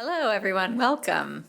Hello, everyone. Welcome.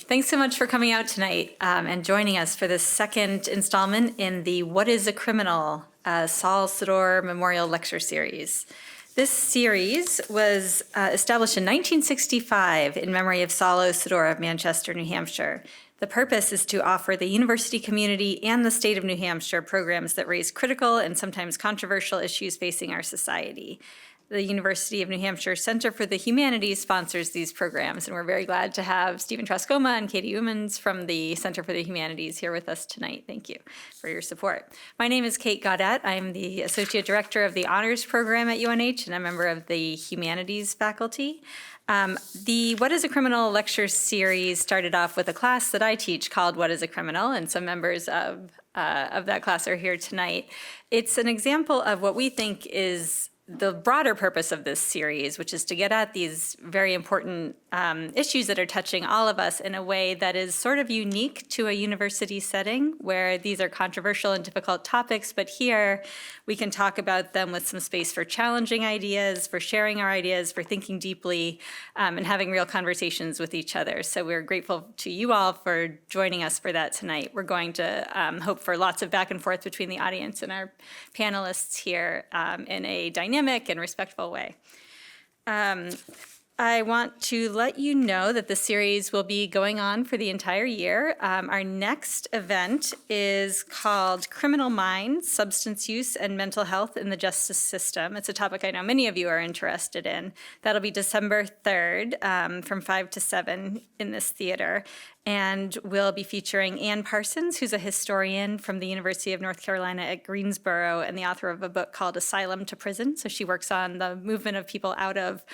Thanks so much for coming out tonight and joining us for this second installment in the What is a Criminal? Saul Sidore Memorial Lecture Series. This series was established in 1965 in memory of Saul Sidore of Manchester, New Hampshire. The purpose is to offer the university community and the state of New Hampshire programs that raise critical and sometimes controversial issues facing our society. The University of New Hampshire Center for the Humanities sponsors these programs, and we're very glad to have Stephen Trascoma and Katie Umans from the Center for the Humanities here with us tonight. Thank you for your support. My name is Kate Gaudette. I'm the Associate Director of the Honors Program at UNH and a member of the Humanities faculty. The What is a Criminal lecture series started off with a class that I teach called What is a Criminal, and some members of that class are here tonight. It's an example of what we think is the broader purpose of this series, which is to get at these very important issues that are touching all of us in a way that is sort of unique to a university setting where these are controversial and difficult topics, but here we can talk about them with some space for challenging ideas, for sharing our ideas, for thinking deeply, and having real conversations with each other. So we're grateful to you all for joining us for that tonight. We're going to hope for lots of back and forth between the audience and our panelists here in a dynamic and respectful way. I want to let you know that the series will be going on for the entire year. Our next event is called Criminal Minds, Substance Use and Mental Health in the Justice System. It's a topic I know many of you are interested in. That'll be December 3rd from 5 to 7 in this theater. And we'll be featuring Ann Parsons, who's a historian from the University of North Carolina at Greensboro and the author of a book called Asylum to Prison. So she works on the movement of people out of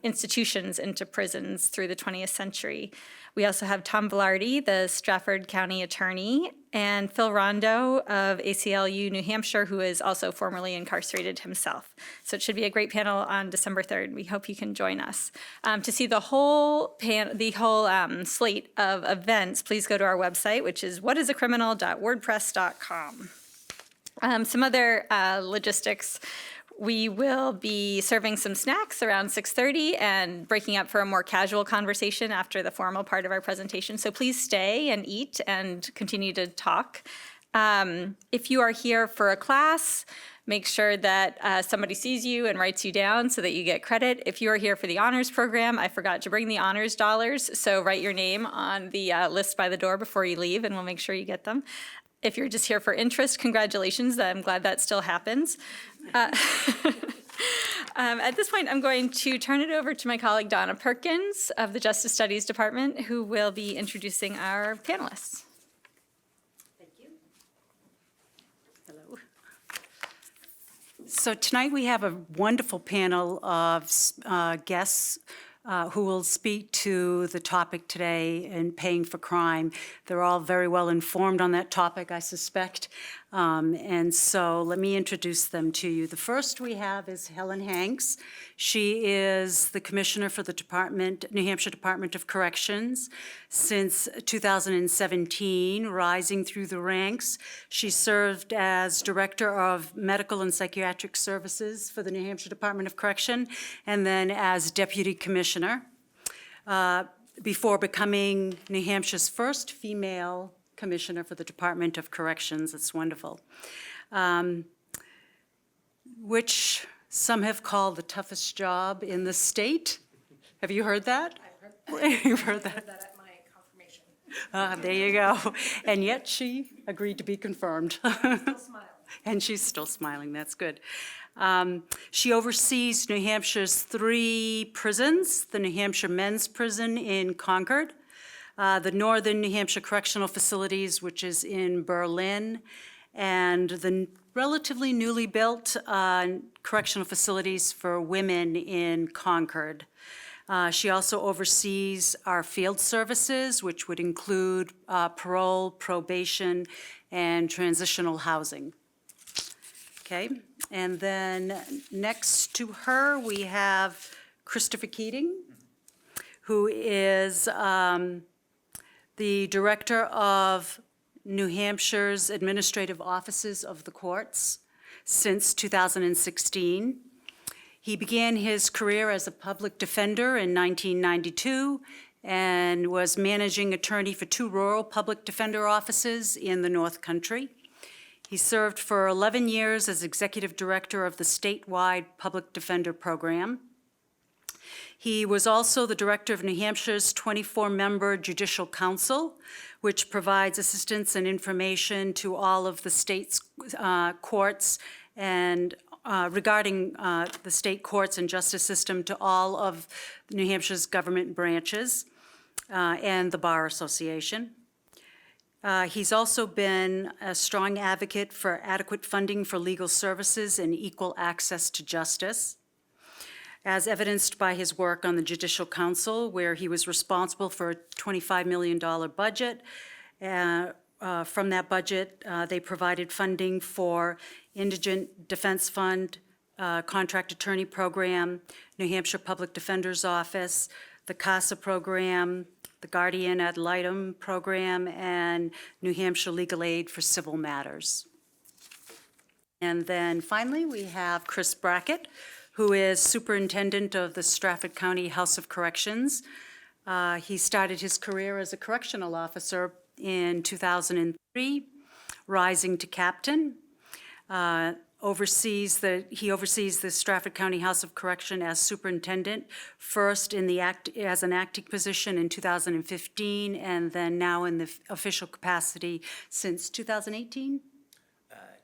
institutions into prisons through the 20th century. We also have Tom Velarde, the Strafford County attorney, and Phil Rondo of ACLU New Hampshire, who is also formerly incarcerated himself. So it should be a great panel on December 3rd. We hope you can join us. To see the whole slate of events, please go to our website, which is whatisacriminal.wordpress.com. Some other logistics. We will be serving some snacks around 6:30 and breaking up for a more casual conversation after the formal part of our presentation. So please stay and eat and continue to talk. If you are here for a class, make sure that somebody sees you and writes you down so that you get credit. If you are here for the honors program, I forgot to bring the honors dollars, so write your name on the list by the door before you leave and we'll make sure you get them. If you're just here for interest, congratulations. I'm glad that still happens. At this point, I'm going to turn it over to my colleague Donna Perkins of the Justice Studies Department, who will be introducing our panelists. Thank you. Hello. So tonight we have a wonderful panel of guests who will speak to the topic today in paying for crime. They're all very well informed on that topic, I suspect. And so let me introduce them to you. The first we have is Helen Hanks. She is the Commissioner for the New Hampshire Department of Corrections since 2017, rising through the ranks. She served as Director of Medical and Psychiatric Services for the New Hampshire Department of Correction, and then as Deputy Commissioner, before becoming New Hampshire's first female Commissioner for the Department of Corrections. It's wonderful. Which some have called the toughest job in the state. Have you heard that? I've heard that. You've heard that? I heard that at my confirmation. There you go. And yet she agreed to be confirmed. Still smiling. And she's still smiling, that's good. She oversees New Hampshire's 3 prisons, the New Hampshire Men's Prison in Concord, the Northern New Hampshire Correctional Facilities, which is in Berlin, and the relatively newly built correctional facilities for women in Concord. She also oversees our field services, which would include parole, probation, and transitional housing. Okay, and then next to her, we have Christopher Keating, who is the Director of New Hampshire's Administrative Offices of the Courts since 2016. He began his career as a public defender in 1992 and was managing attorney for 2 rural public defender offices in the North Country. He served for 11 years as executive director of the statewide public defender program. He was also the director of New Hampshire's 24-member Judicial Council, which provides assistance and information to all of the state's courts and regarding the state courts and justice system to all of New Hampshire's government branches and the Bar Association. He's also been a strong advocate for adequate funding for legal services and equal access to justice, as evidenced by his work on the Judicial Council, where he was responsible for a $25 million budget. From that budget, they provided funding for Indigent-Defense Fund, Contract Attorney Program, New Hampshire Public Defender's Office, the CASA Program, the Guardian Ad Litem Program, and New Hampshire Legal Aid for Civil Matters. And then finally, we have Chris Brackett, who is Superintendent of the Stratford County House of Corrections. He started his career as a correctional officer in 2003, rising to captain. He oversees the Stratford County House of Correction as superintendent, first as an acting position in 2015, and then now in the official capacity since 2018?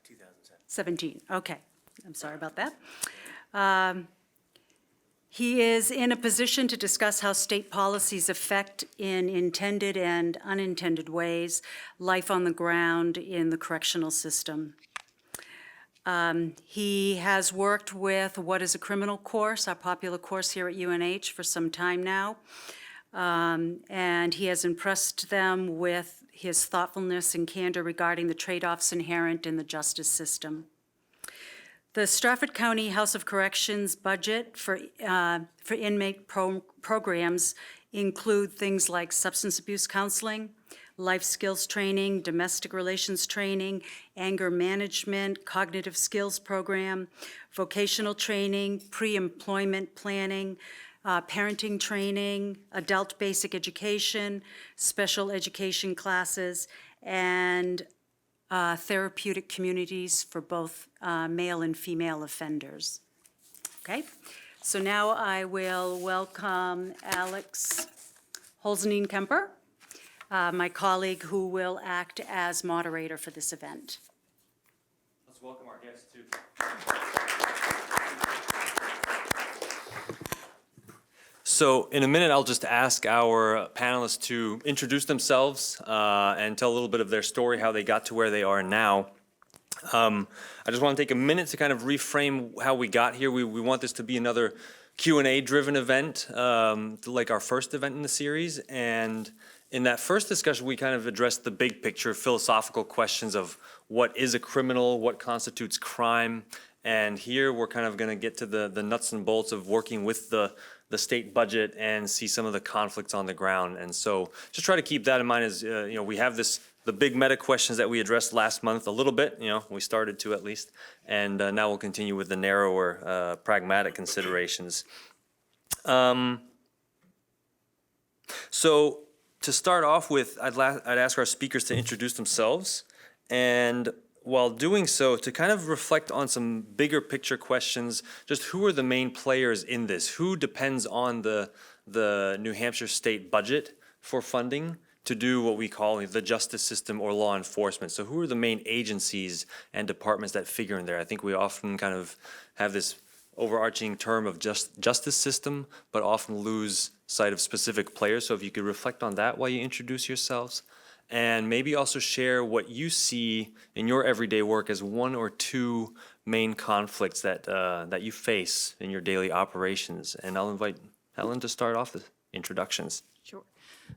2017. Okay, I'm sorry about that. He is in a position to discuss how state policies affect, in intended and unintended ways, life on the ground in the correctional system. He has worked with What is a Criminal course, our popular course here at UNH, for some time now, and he has impressed them with his thoughtfulness and candor regarding the trade-offs inherent in the justice system. The Stratford County House of Corrections budget for inmate programs include things like substance abuse counseling, life skills training, domestic relations training, anger management, cognitive skills program, vocational training, pre-employment planning, parenting training, adult basic education, special education classes, and therapeutic communities for both male and female offenders. Okay, so now I will welcome Alex Holzenine-Kemper, my colleague who will act as moderator for this event. Let's welcome our guests too. So in a minute, I'll just ask our panelists to introduce themselves and tell a little bit of their story, how they got to where they are now. I just want to take a minute to kind of reframe how we got here. We want this to be another Q&A driven event, like our first event in the series. And in that first discussion, we kind of addressed the big picture, philosophical questions of what is a criminal, what constitutes crime. And here we're kind of going to get to the nuts and bolts of working with the state budget and see some of the conflicts on the ground. And so just try to keep that in mind as, we have the big meta questions that we addressed last month a little bit, we started to at least, and now we'll continue with the narrower pragmatic considerations. So to start off with, I'd ask our speakers to introduce themselves, and while doing so, to kind of reflect on some bigger picture questions, just who are the main players in this? Who depends on the New Hampshire state budget for funding to do what we call the justice system or law enforcement? So who are the main agencies and departments that figure in there? I think we often kind of have this overarching term of justice system, but often lose sight of specific players. So if you could reflect on that while you introduce yourselves. And maybe also share what you see in your everyday work as one or two main conflicts that you face in your daily operations. And I'll invite Helen to start off the introductions. Sure.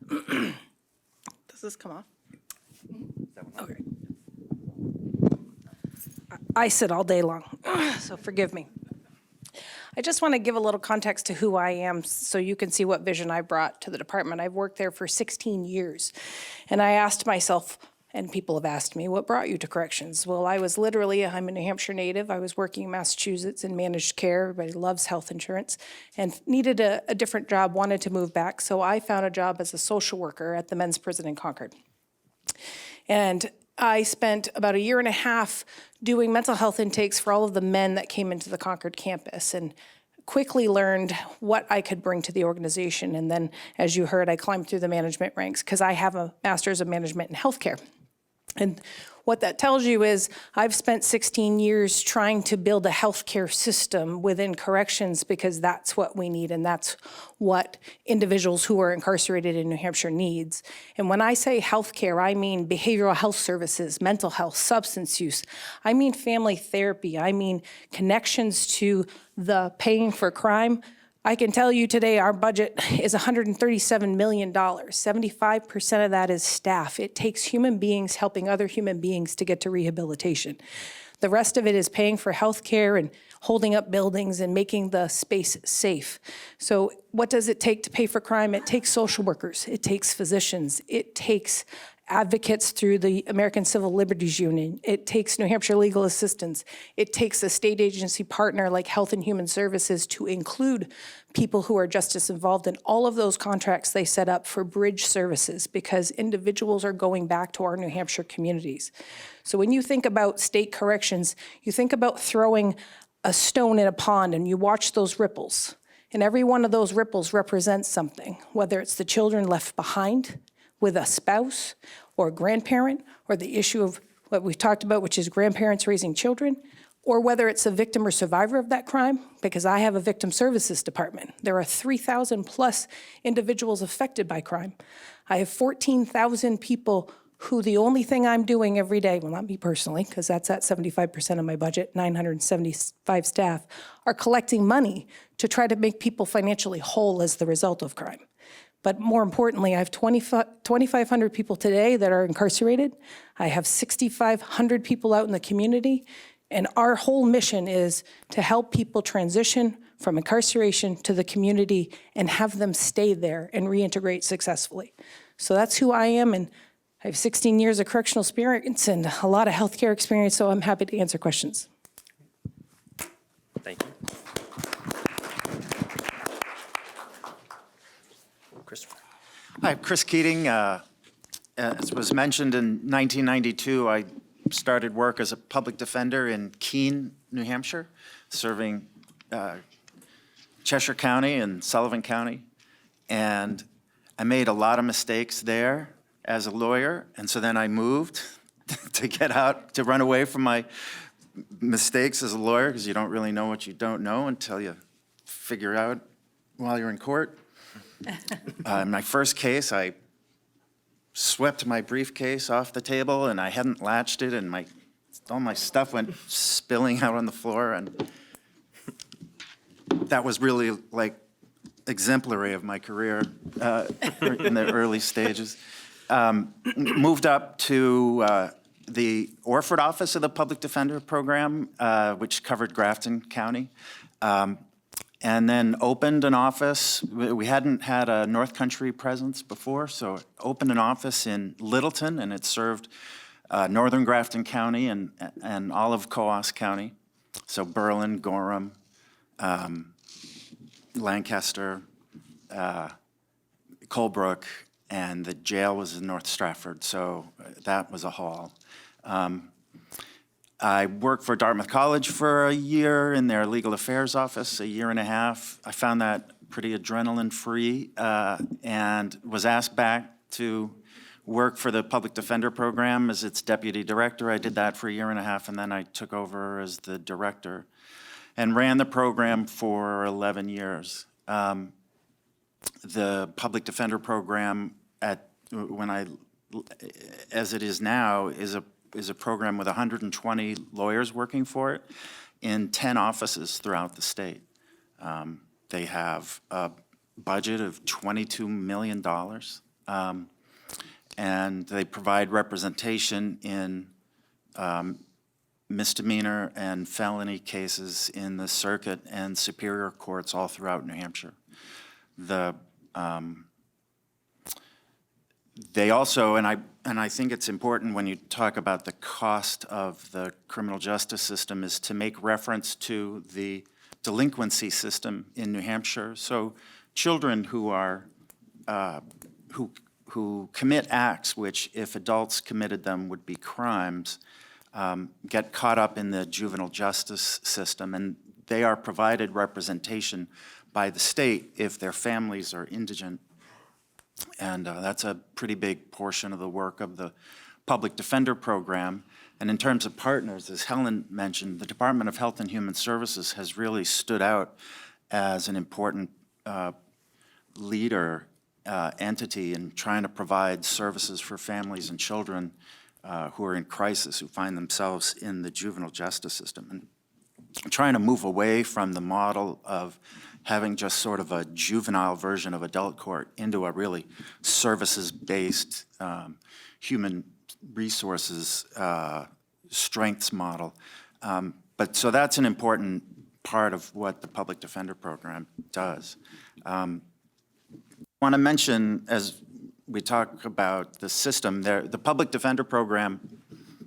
Does this come off? Okay. I sit all day long, so forgive me. I just want to give a little context to who I am so you can see what vision I brought to the department. I've worked there for 16 years, and I asked myself, And people have asked me, what brought you to corrections? Well, I'm a New Hampshire native. I was working in Massachusetts in managed care. Everybody loves health insurance, and needed a different job, wanted to move back. So I found a job as a social worker at the men's prison in Concord. And I spent about 1.5 years doing mental health intakes for all of the men that came into the Concord campus, and quickly learned what I could bring to the organization. And then, as you heard, I climbed through the management ranks because I have a master's of management in healthcare. And what that tells you is I've spent 16 years trying to build a healthcare system within corrections, because that's what we need, and that's what individuals who are incarcerated in New Hampshire needs. And when I say healthcare, I mean behavioral health services, mental health, substance use. I mean family therapy. I mean connections to the paying for crime. I can tell you today our budget is $137 million. 75% of that is staff. It takes human beings helping other human beings to get to rehabilitation. The rest of it is paying for healthcare and holding up buildings and making the space safe. So what does it take to pay for crime? It takes social workers. It takes physicians. It takes advocates through the American Civil Liberties Union. It takes New Hampshire legal assistance. It takes a state agency partner like Health and Human Services to include people who are justice involved in all of those contracts they set up for bridge services, because individuals are going back to our New Hampshire communities. So when you think about state corrections, you think about throwing a stone in a pond and you watch those ripples. And every one of those ripples represents something, whether it's the children left behind with a spouse or a grandparent, or the issue of what we've talked about, which is grandparents raising children, or whether it's a victim or survivor of that crime, because I have a victim services department. There are 3,000 plus individuals affected by crime. I have 14,000 people who the only thing I'm doing every day, well, not me personally, because that's at 75% of my budget, 975 staff, are collecting money to try to make people financially whole as the result of crime. But more importantly, I have 2,500 people today that are incarcerated. I have 6,500 people out in the community. And our whole mission is to help people transition from incarceration to the community and have them stay there and reintegrate successfully. So that's who I am. And I have 16 years of correctional experience and a lot of healthcare experience, so I'm happy to answer questions. Thank you. Christopher. Hi, I'm Chris Keating. As was mentioned, in 1992, I started work as a public defender in Keene, New Hampshire, serving Cheshire County and Sullivan County. And I made a lot of mistakes there as a lawyer, and so then I moved to get out, to run away from my mistakes as a lawyer, because you don't really know what you don't know until you figure out while you're in court. In my first case, I swept my briefcase off the table, and I hadn't latched it, and all my stuff went spilling out on the floor, and that was really like exemplary of my career in the early stages. Moved up to the Orford office of the Public Defender Program, which covered Grafton County. And then opened an office. We hadn't had a North Country presence before, so opened an office in Littleton, and it served northern Grafton County and all of Coos County. So Berlin, Gorham, Lancaster, Colebrook, and the jail was in North Stratford, so that was a haul. I worked for Dartmouth College for a year in their legal affairs office, 1.5 years. I found that pretty adrenaline-free and was asked back to work for the Public Defender Program as its deputy director. I did that for 1.5 years, and then I took over as the director and ran the program for 11 years. The Public Defender Program, as it is now, is a program with 120 lawyers working for it in 10 offices throughout the state. They have a budget of $22 million, and they provide representation in misdemeanor and felony cases in the circuit and superior courts all throughout New Hampshire. They also, and I think it's important when you talk about the cost of the criminal justice system, is to make reference to the delinquency system in New Hampshire. So children who are, who commit acts which, if adults committed them, would be crimes, get caught up in the juvenile justice system, and they are provided representation by the state if their families are indigent. And that's a pretty big portion of the work of the public defender program. And in terms of partners, as Helen mentioned, the Department of Health and Human Services has really stood out as an important leader entity in trying to provide services for families and children who are in crisis, who find themselves in the juvenile justice system. And trying to move away from the model of having just sort of a juvenile version of adult court into a really services-based human resources strengths model. But so that's an important part of what the public defender program does. I want to mention, as we talk about the system, the public defender program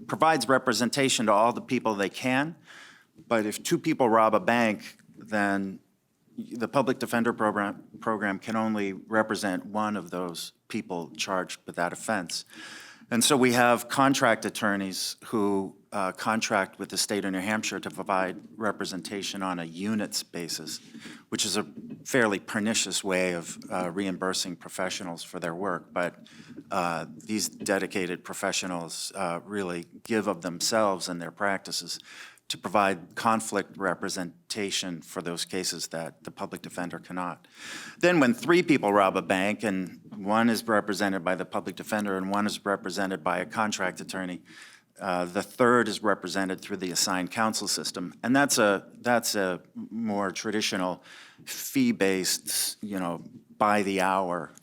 provides representation to all the people they can, but if two people rob a bank, then the public defender program can only represent one of those people charged with that offense. And so we have contract attorneys who contract with the state of New Hampshire to provide representation on a units basis, which is a fairly pernicious way of reimbursing professionals for their work. But these dedicated professionals really give of themselves and their practices to provide conflict representation for those cases that the public defender cannot. Then when three people rob a bank and one is represented by the public defender and one is represented by a contract attorney, the third is represented through the assigned counsel system. And that's a more traditional fee-based, by the hour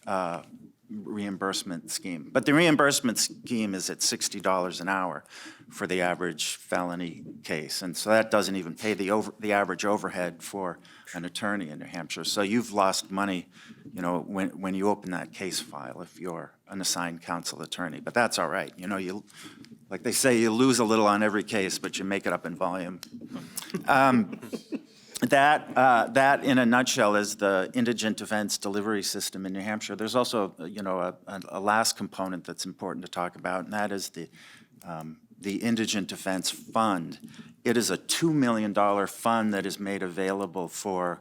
reimbursement scheme. But the reimbursement scheme is at $60 an hour for the average felony case. And so that doesn't even pay the average overhead for an attorney in New Hampshire. So you've lost money, when you open that case file if you're an assigned counsel attorney. But that's all right. Like they say, you lose a little on every case, but you make it up in volume. That, in a nutshell, is the indigent-defense delivery system in New Hampshire. There's also, a last component that's important to talk about, and that is the Indigent Defense Fund. It is a $2 million fund that is made available for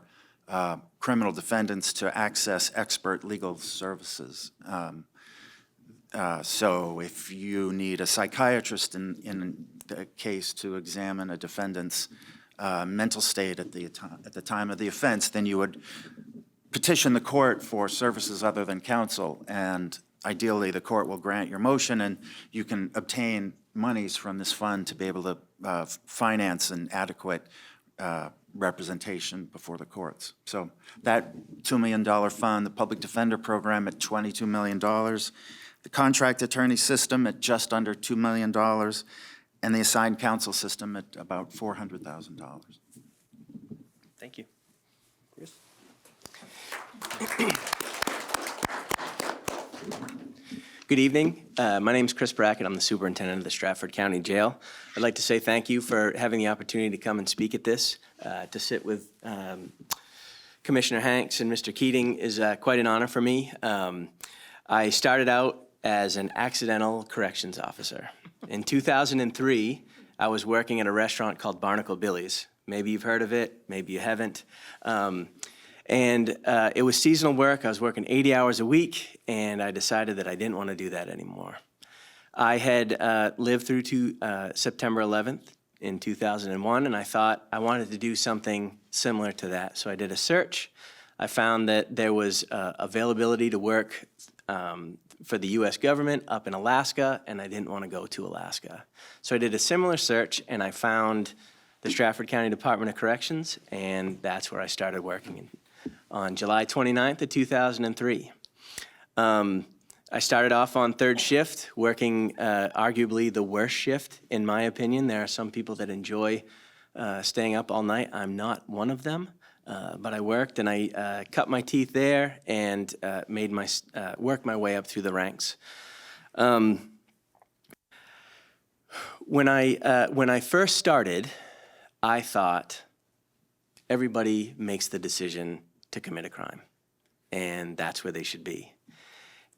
criminal defendants to access expert legal services. So if you need a psychiatrist in the case to examine a defendant's mental state at the time of the offense, then you would petition the court for services other than counsel, and ideally the court will grant your motion and you can obtain monies from this fund to be able to finance an adequate representation before the courts. So that $2 million fund, the public defender program at $22 million, the contract attorney system at just under $2 million, and the assigned counsel system at about $400,000. Thank you. Chris? Good evening. My name is Chris Brackett. I'm the superintendent of the Stratford County Jail. I'd like to say thank you for having the opportunity to come and speak at this. To sit with Commissioner Hanks and Mr. Keating is quite an honor for me. I started out as an accidental corrections officer. In 2003, I was working at a restaurant called Barnacle Billy's. Maybe you've heard of it, maybe you haven't. It was seasonal work. I was working 80 hours a week, and I decided that I didn't want to do that anymore. I had lived through to September 11th in 2001, and I thought I wanted to do something similar to that. So I did a search. I found that there was availability to work for the U.S. government up in Alaska, and I didn't want to go to Alaska. So I did a similar search, and I found the Stratford County Department of Corrections, and that's where I started working on July 29th of 2003. I started off on third shift, working arguably the worst shift, in my opinion. There are some people that enjoy staying up all night. I'm not one of them, but I worked and I cut my teeth there and worked my way up through the ranks. When I first started, I thought everybody makes the decision to commit a crime, and that's where they should be.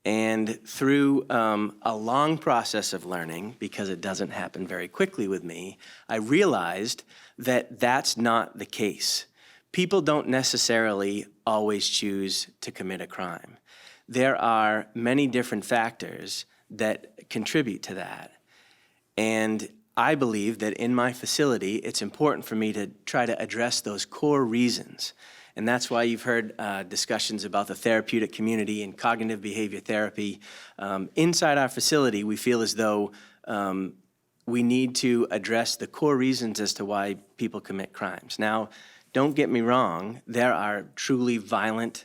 And through a long process of learning, because it doesn't happen very quickly with me, I realized that that's not the case. People don't necessarily always choose to commit a crime. There are many different factors that contribute to that. And I believe that in my facility, it's important for me to try to address those core reasons. And that's why you've heard discussions about the therapeutic community and cognitive behavior therapy. Inside our facility, we feel as though we need to address the core reasons as to why people commit crimes. Now, don't get me wrong, there are truly violent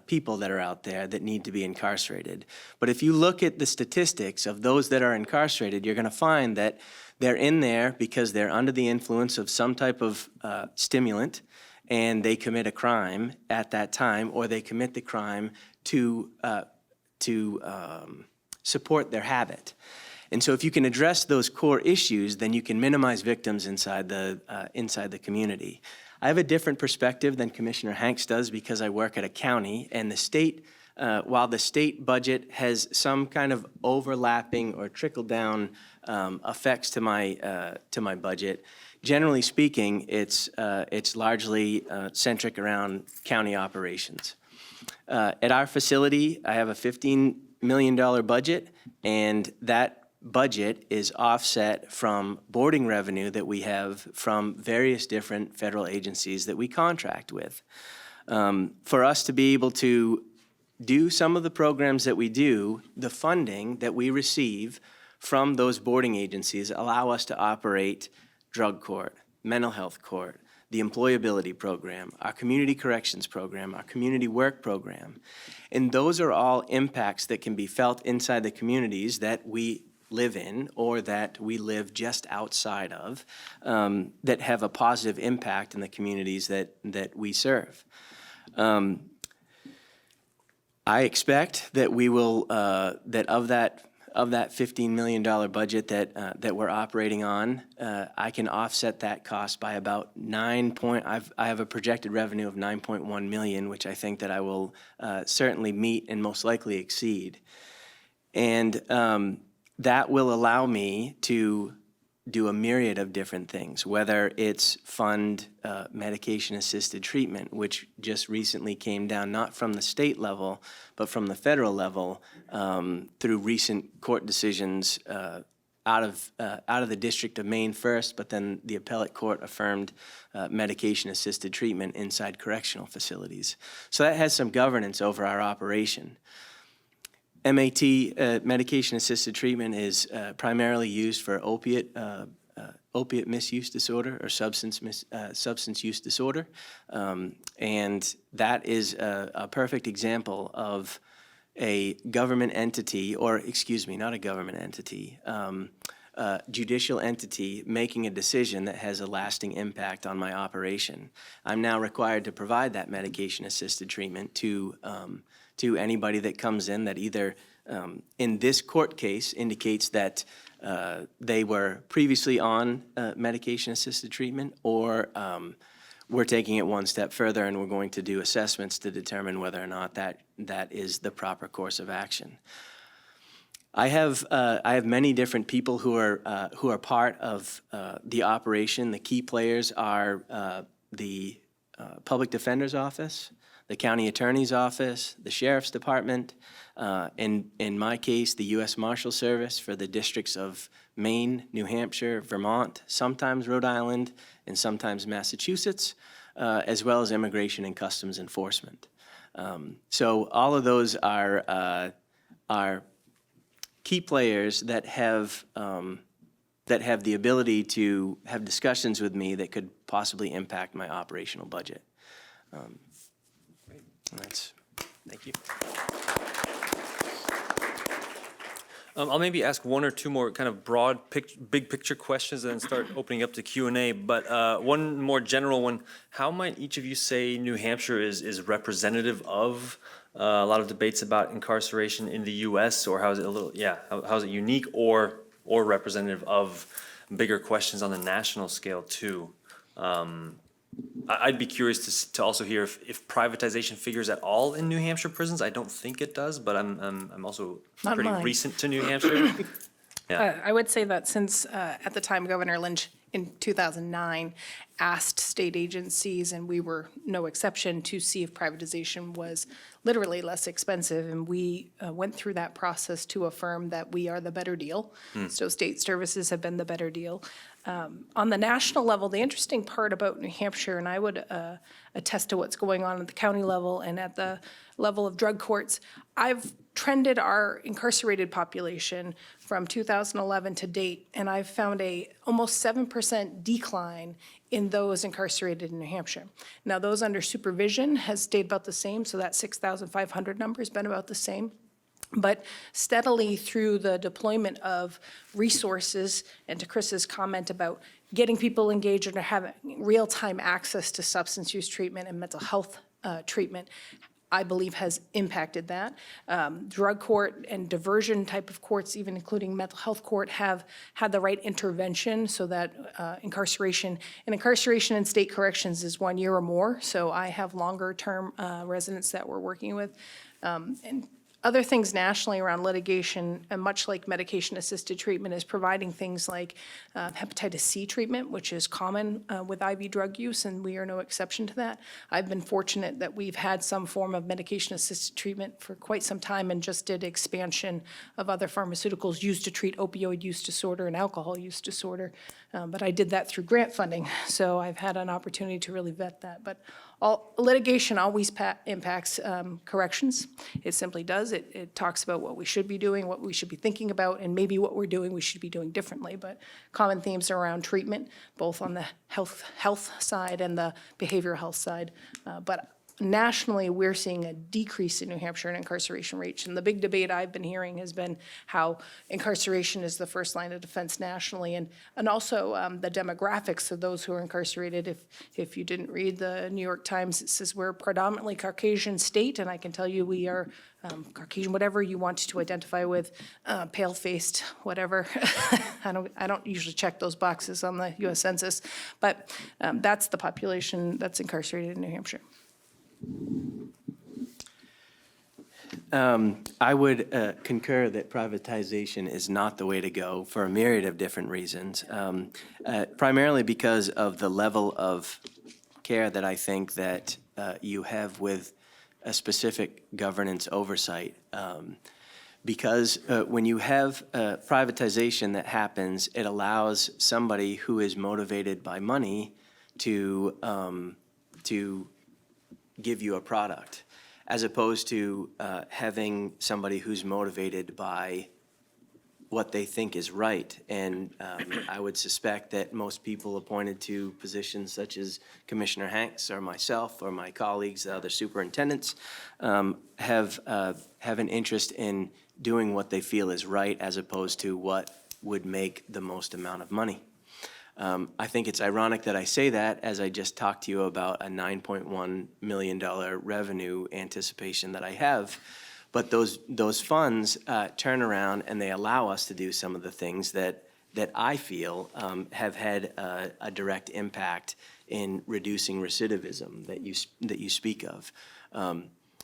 people that are out there that need to be incarcerated. But if you look at the statistics of those that are incarcerated, you're going to find that they're in there because they're under the influence of some type of stimulant, and they commit a crime at that time, or they commit the crime to support their habit. And so if you can address those core issues, then you can minimize victims inside the community. I have a different perspective than Commissioner Hanks does because I work at a county, and the state, while the state budget has some kind of overlapping or trickle-down effects to my budget, generally speaking, it's largely centric around county operations. At our facility, I have a $15 million budget, and that budget is offset from boarding revenue that we have from various different federal agencies that we contract with. For us to be able to do some of the programs that we do, the funding that we receive from those boarding agencies allow us to operate drug court, mental health court, the employability program, our community corrections program, our community work program. And those are all impacts that can be felt inside the communities that we live in or that we live just outside of, that have a positive impact in the communities that we serve. I expect that we will, that of that $15 million budget that we're operating on, I can offset that cost by about I have a projected revenue of $9.1 million, which I think that I will certainly meet and most likely exceed. And that will allow me to do a myriad of different things, whether it's fund medication-assisted treatment, which just recently came down, not from the state level, but from the federal level, through recent court decisions out of the District of Maine first, but then the appellate court affirmed medication-assisted treatment inside correctional facilities. So that has some governance over our operation. MAT, medication-assisted treatment, is primarily used for opiate misuse disorder or substance use disorder. And that is a perfect example of a government entity, or excuse me, not a government entity, judicial entity making a decision that has a lasting impact on my operation. I'm now required to provide that medication-assisted treatment to anybody that comes in that either, in this court case, indicates that they were previously on medication-assisted treatment, or we're taking it one step further and we're going to do assessments to determine whether or not that is the proper course of action. I have many different people who are part of the operation. The key players are the Public Defender's Office, the County Attorney's Office, the Sheriff's Department, in my case, the U.S. Marshal Service for the districts of Maine, New Hampshire, Vermont, sometimes Rhode Island, and sometimes Massachusetts, as well as Immigration and Customs Enforcement. So all of those are key players that have the ability to have discussions with me that could possibly impact my operational budget. Thank you. I'll maybe ask one or two more kind of broad, big picture questions and then start opening up to Q&A. But one more general one, how might each of you say New Hampshire is representative of a lot of debates about incarceration in the US, or how is it how is it unique or representative of bigger questions on the national scale too? I'd be curious to also hear if privatization figures at all in New Hampshire prisons. I don't think it does, but I'm also Not pretty mine. recent to New Hampshire. I would say that since, at the time, Governor Lynch in 2009 asked state agencies, and we were no exception, to see if privatization was literally less expensive. And we went through that process to affirm that we are the better deal. So state services have been the better deal. On the national level, the interesting part about New Hampshire, and I would attest to what's going on at the county level and at the level of drug courts, I've trended our incarcerated population from 2011 to date, and I've found a almost 7% decline in those incarcerated in New Hampshire. Now, those under supervision has stayed about the same, so that 6,500 number has been about the same. But steadily through the deployment of resources, and to Chris's comment about getting people engaged and having real-time access to substance use treatment and mental health treatment, I believe has impacted that. Drug court and diversion type of courts, even including mental health court, have had the right intervention so that incarceration in state corrections is 1 year or more. So I have longer-term residents that we're working with. And other things nationally around litigation, and much like medication-assisted treatment, is providing things like hepatitis C treatment, which is common with IV drug use, and we are no exception to that. I've been fortunate that we've had some form of medication-assisted treatment for quite some time and just did expansion of other pharmaceuticals used to treat opioid use disorder and alcohol use disorder. But I did that through grant funding, so I've had an opportunity to really vet that. But litigation always impacts corrections. It simply does. It talks about what we should be doing, what we should be thinking about, and maybe what we're doing we should be doing differently. But common themes are around treatment, both on the health side and the behavioral health side. But nationally, we're seeing a decrease in New Hampshire in incarceration rates. And the big debate I've been hearing has been how incarceration is the first line of defense nationally, and also the demographics of those who are incarcerated. If you didn't read the New York Times, it says we're a predominantly Caucasian state, and I can tell you we are Caucasian, whatever you want to identify with, pale-faced, whatever. I don't usually check those boxes on the U.S. Census, but that's the population that's incarcerated in New Hampshire. I would concur that privatization is not the way to go for a myriad of different reasons, primarily because of the level of care that I think that you have with a specific governance oversight. Because when you have privatization that happens, it allows somebody who is motivated by money to give you a product, as opposed to having somebody who's motivated by what they think is right. And I would suspect that most people appointed to positions such as Commissioner Hanks or myself or my colleagues, the other superintendents, have an interest in doing what they feel is right as opposed to what would make the most amount of money. I think it's ironic that I say that as I just talked to you about a $9.1 million revenue anticipation that I have. But those funds turn around and they allow us to do some of the things that I feel have had a direct impact in reducing recidivism that you speak of.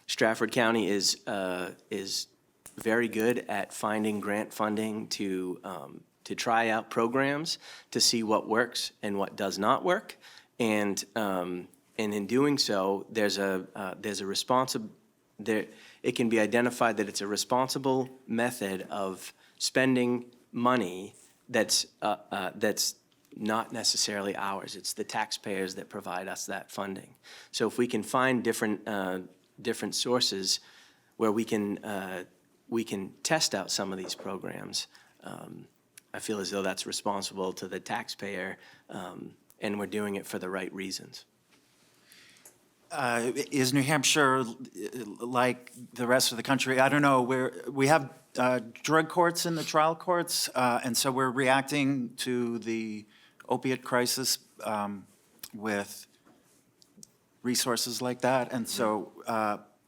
Stratford County is very good at finding grant funding to try out programs to see what works and what does not work, and in doing so, there's a responsible. It can be identified that it's a responsible method of spending money that's not necessarily ours. It's the taxpayers that provide us that funding. So if we can find different sources where we can test out some of these programs, I feel as though that's responsible to the taxpayer, and we're doing it for the right reasons. Is New Hampshire like the rest of the country? I don't know. We have drug courts in the trial courts, and so we're reacting to the opiate crisis with resources like that. And so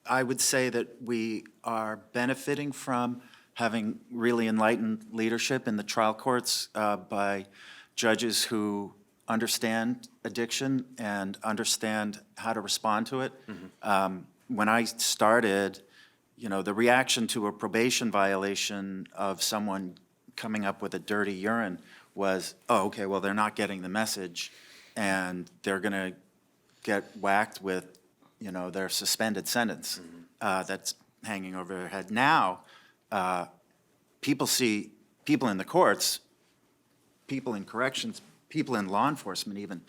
I would say that we are benefiting from having really enlightened leadership in the trial courts by judges who understand addiction and understand how to respond to it. When I started, the reaction to a probation violation of someone coming up with a dirty urine was, oh, okay, well, they're not getting the message, and they're going to get whacked with, their suspended sentence that's hanging over their head. Now, people see people in the courts, people in corrections, people in law enforcement even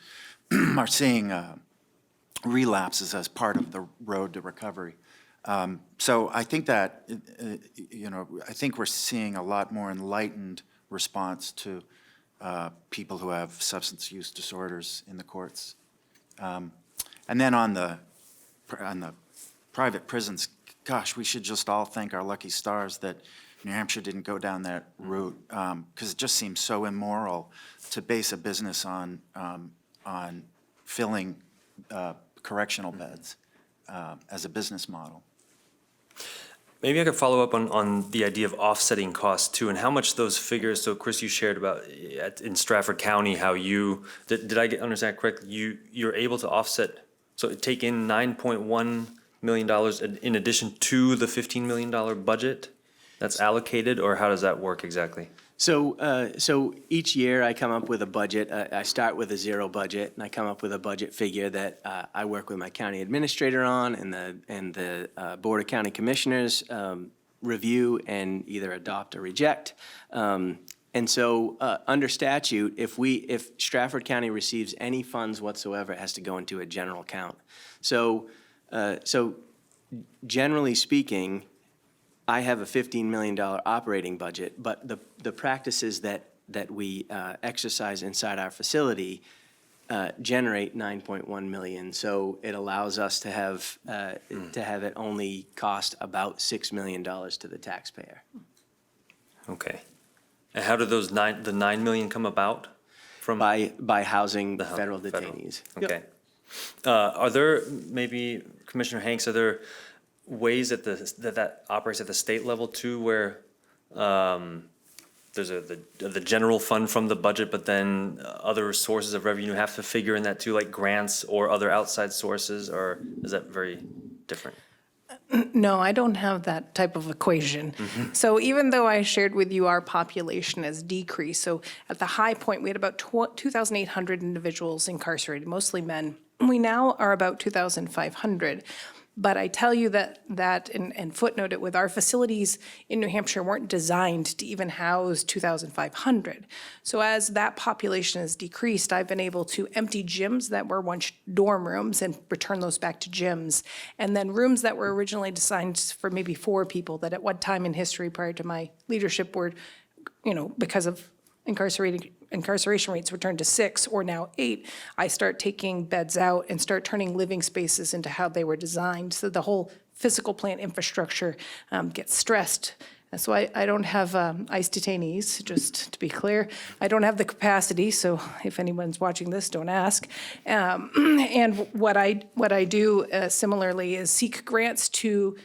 are seeing relapses as part of the road to recovery. So I think that, I think we're seeing a lot more enlightened response to people who have substance use disorders in the courts. And then on the private prisons, gosh, we should just all thank our lucky stars that New Hampshire didn't go down that route, because it just seems so immoral to base a business on filling correctional beds as a business model. Maybe I could follow up on the idea of offsetting costs too, and how much those figures, so Chris, you shared about in Stratford County, how did I understand correctly, you're able to offset, so take in $9.1 million in addition to the $15 million budget that's allocated, or how does that work exactly? So each year I come up with a budget. I start with a zero budget, and I come up with a budget figure that I work with my county administrator on, and the Board of County Commissioners review and either adopt or reject. And so under statute, if Stratford County receives any funds whatsoever, it has to go into a general account. So generally speaking, I have a $15 million operating budget, but the practices that we exercise inside our facility generate $9.1 million. So it allows us to have it only cost about $6 million to the taxpayer. Okay. And how do the $9 million come about? From By housing the federal detainees. Okay. Are there, maybe Commissioner Hanks, are there ways that operates at the state level too, where there's the general fund from the budget, but then other sources of revenue have to figure in that too, like grants or other outside sources, or is that very different? No, I don't have that type of equation. So even though I shared with you our population has decreased, so at the high point, we had about 2,800 individuals incarcerated, mostly men. We now are about 2,500. But I tell you that and footnote it with our facilities in New Hampshire weren't designed to even house 2,500. So as that population has decreased, I've been able to empty gyms that were once dorm rooms and return those back to gyms. And then rooms that were originally designed for maybe 4 people that at one time in history prior to my leadership were, because of incarceration rates returned to 6 or now 8, I start taking beds out and start turning living spaces into how they were designed. So the whole physical plant infrastructure gets stressed. And so I don't have ICE detainees, just to be clear. I don't have the capacity, so if anyone's watching this, don't ask. And what I do similarly is seek grants to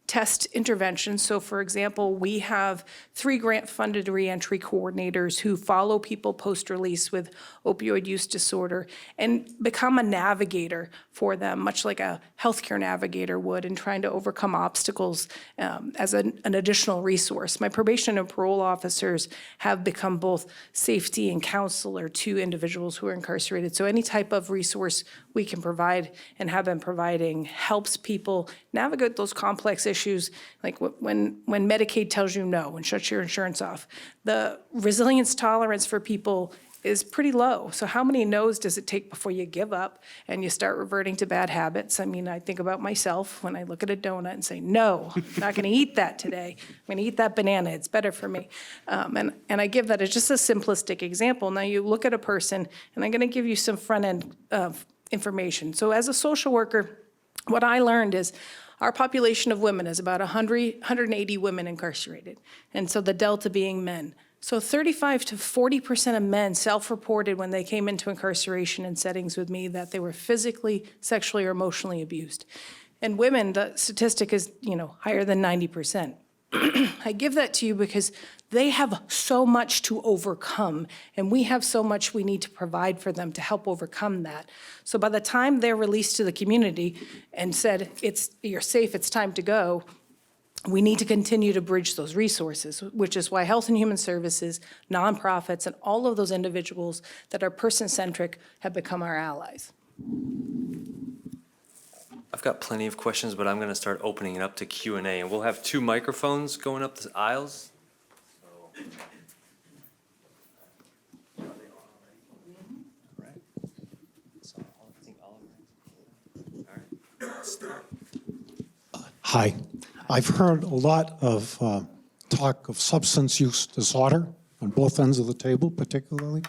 test interventions. So for example, we have 3 grant-funded reentry coordinators who follow people post-release with opioid use disorder and become a navigator for them, much like a healthcare navigator would, in trying to overcome obstacles as an additional resource. My probation and parole officers have become both safety and counselor to individuals who are incarcerated. So any type of resource we can provide and have been providing helps people navigate those complex issues, like when Medicaid tells you no and shuts your insurance off. The resilience tolerance for people is pretty low. So how many no's does it take before you give up and you start reverting to bad habits? I mean, I think about myself when I look at a donut and say, no, I'm not going to eat that today. I'm going to eat that banana. It's better for me. And I give that as just a simplistic example. Now you look at a person, and I'm going to give you some front-end information. So as a social worker, what I learned is our population of women is about 180 women incarcerated, and so the delta being men. So 35 to 40% of men self-reported when they came into incarceration in settings with me that they were physically, sexually, or emotionally abused. And women, the statistic is, higher than 90%. I give that to you because they have so much to overcome, and we have so much we need to provide for them to help overcome that. So by the time they're released to the community and said, you're safe, it's time to go, we need to continue to bridge those resources, which is why Health and Human Services, nonprofits, and all of those individuals that are person-centric have become our allies. I've got plenty of questions, but I'm going to start opening it up to Q&A, and we'll have 2 microphones going up the aisles. Hi. I've heard a lot of talk of substance use disorder on both ends of the table, particularly.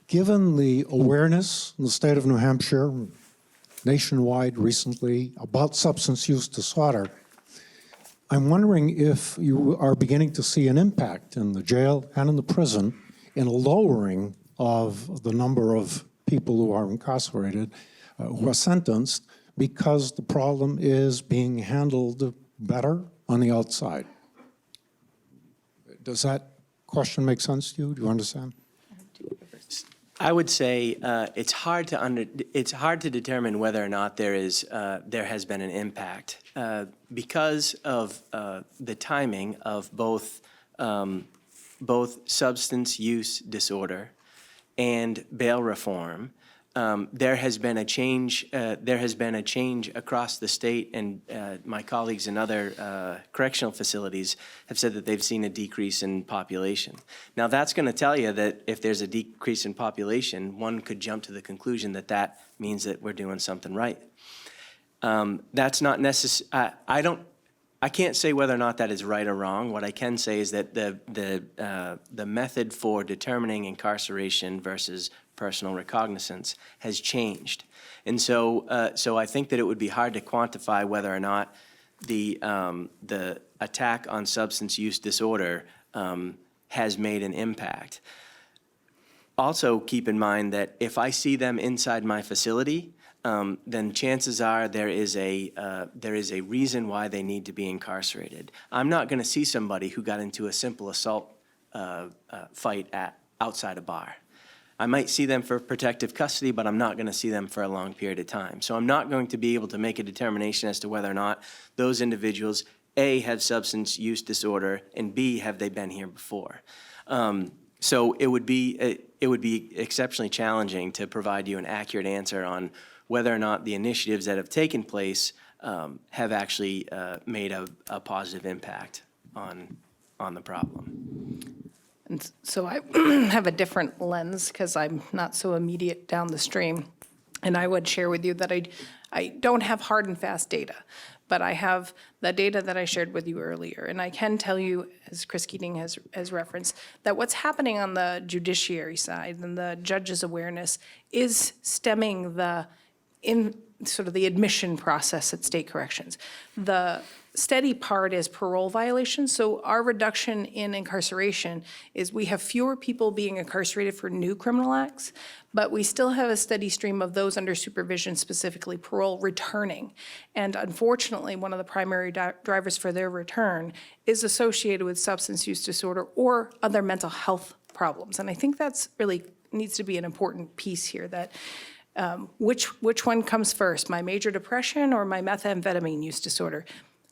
Given the awareness in the state of New Hampshire, nationwide recently, about substance use disorder, I'm wondering if you are beginning to see an impact in the jail and in the prison in a lowering of the number of people who are incarcerated, who are sentenced, because the problem is being handled better on the outside. Does that question make sense to you? Do you understand? I would say it's hard to determine whether or not there has been an impact because of the timing of both substance use disorder and bail reform. There has been a change. There has been a change across the state, and my colleagues in other correctional facilities have said that they've seen a decrease in population. Now, that's going to tell you that if there's a decrease in population, one could jump to the conclusion that that means that we're doing something right. That's not necessary. I can't say whether or not that is right or wrong. What I can say is that the method for determining incarceration versus personal recognizance has changed. And so I think that it would be hard to quantify whether or not the attack on substance use disorder has made an impact. Also, keep in mind that if I see them inside my facility, then chances are there is a reason why they need to be incarcerated. I'm not going to see somebody who got into a simple assault fight outside a bar. I might see them for protective custody, but I'm not going to see them for a long period of time. So I'm not going to be able to make a determination as to whether or not those individuals, A, have substance use disorder, and B, have they been here before. So it would be exceptionally challenging to provide you an accurate answer on whether or not the initiatives that have taken place have actually made a positive impact on the problem. And so I have a different lens because I'm not so immediate down the stream. And I would share with you that I don't have hard and fast data, but I have the data that I shared with you earlier. And I can tell you, as Chris Keating has referenced, that what's happening on the judiciary side and the judge's awareness is stemming in sort of the admission process at state corrections. The steady part is parole violations. So our reduction in incarceration is we have fewer people being incarcerated for new criminal acts, but we still have a steady stream of those under supervision, specifically parole, returning. And unfortunately, one of the primary drivers for their return is associated with substance use disorder or other mental health problems. And I think that's really needs to be an important piece here, that which one comes first, my major depression or my methamphetamine use disorder?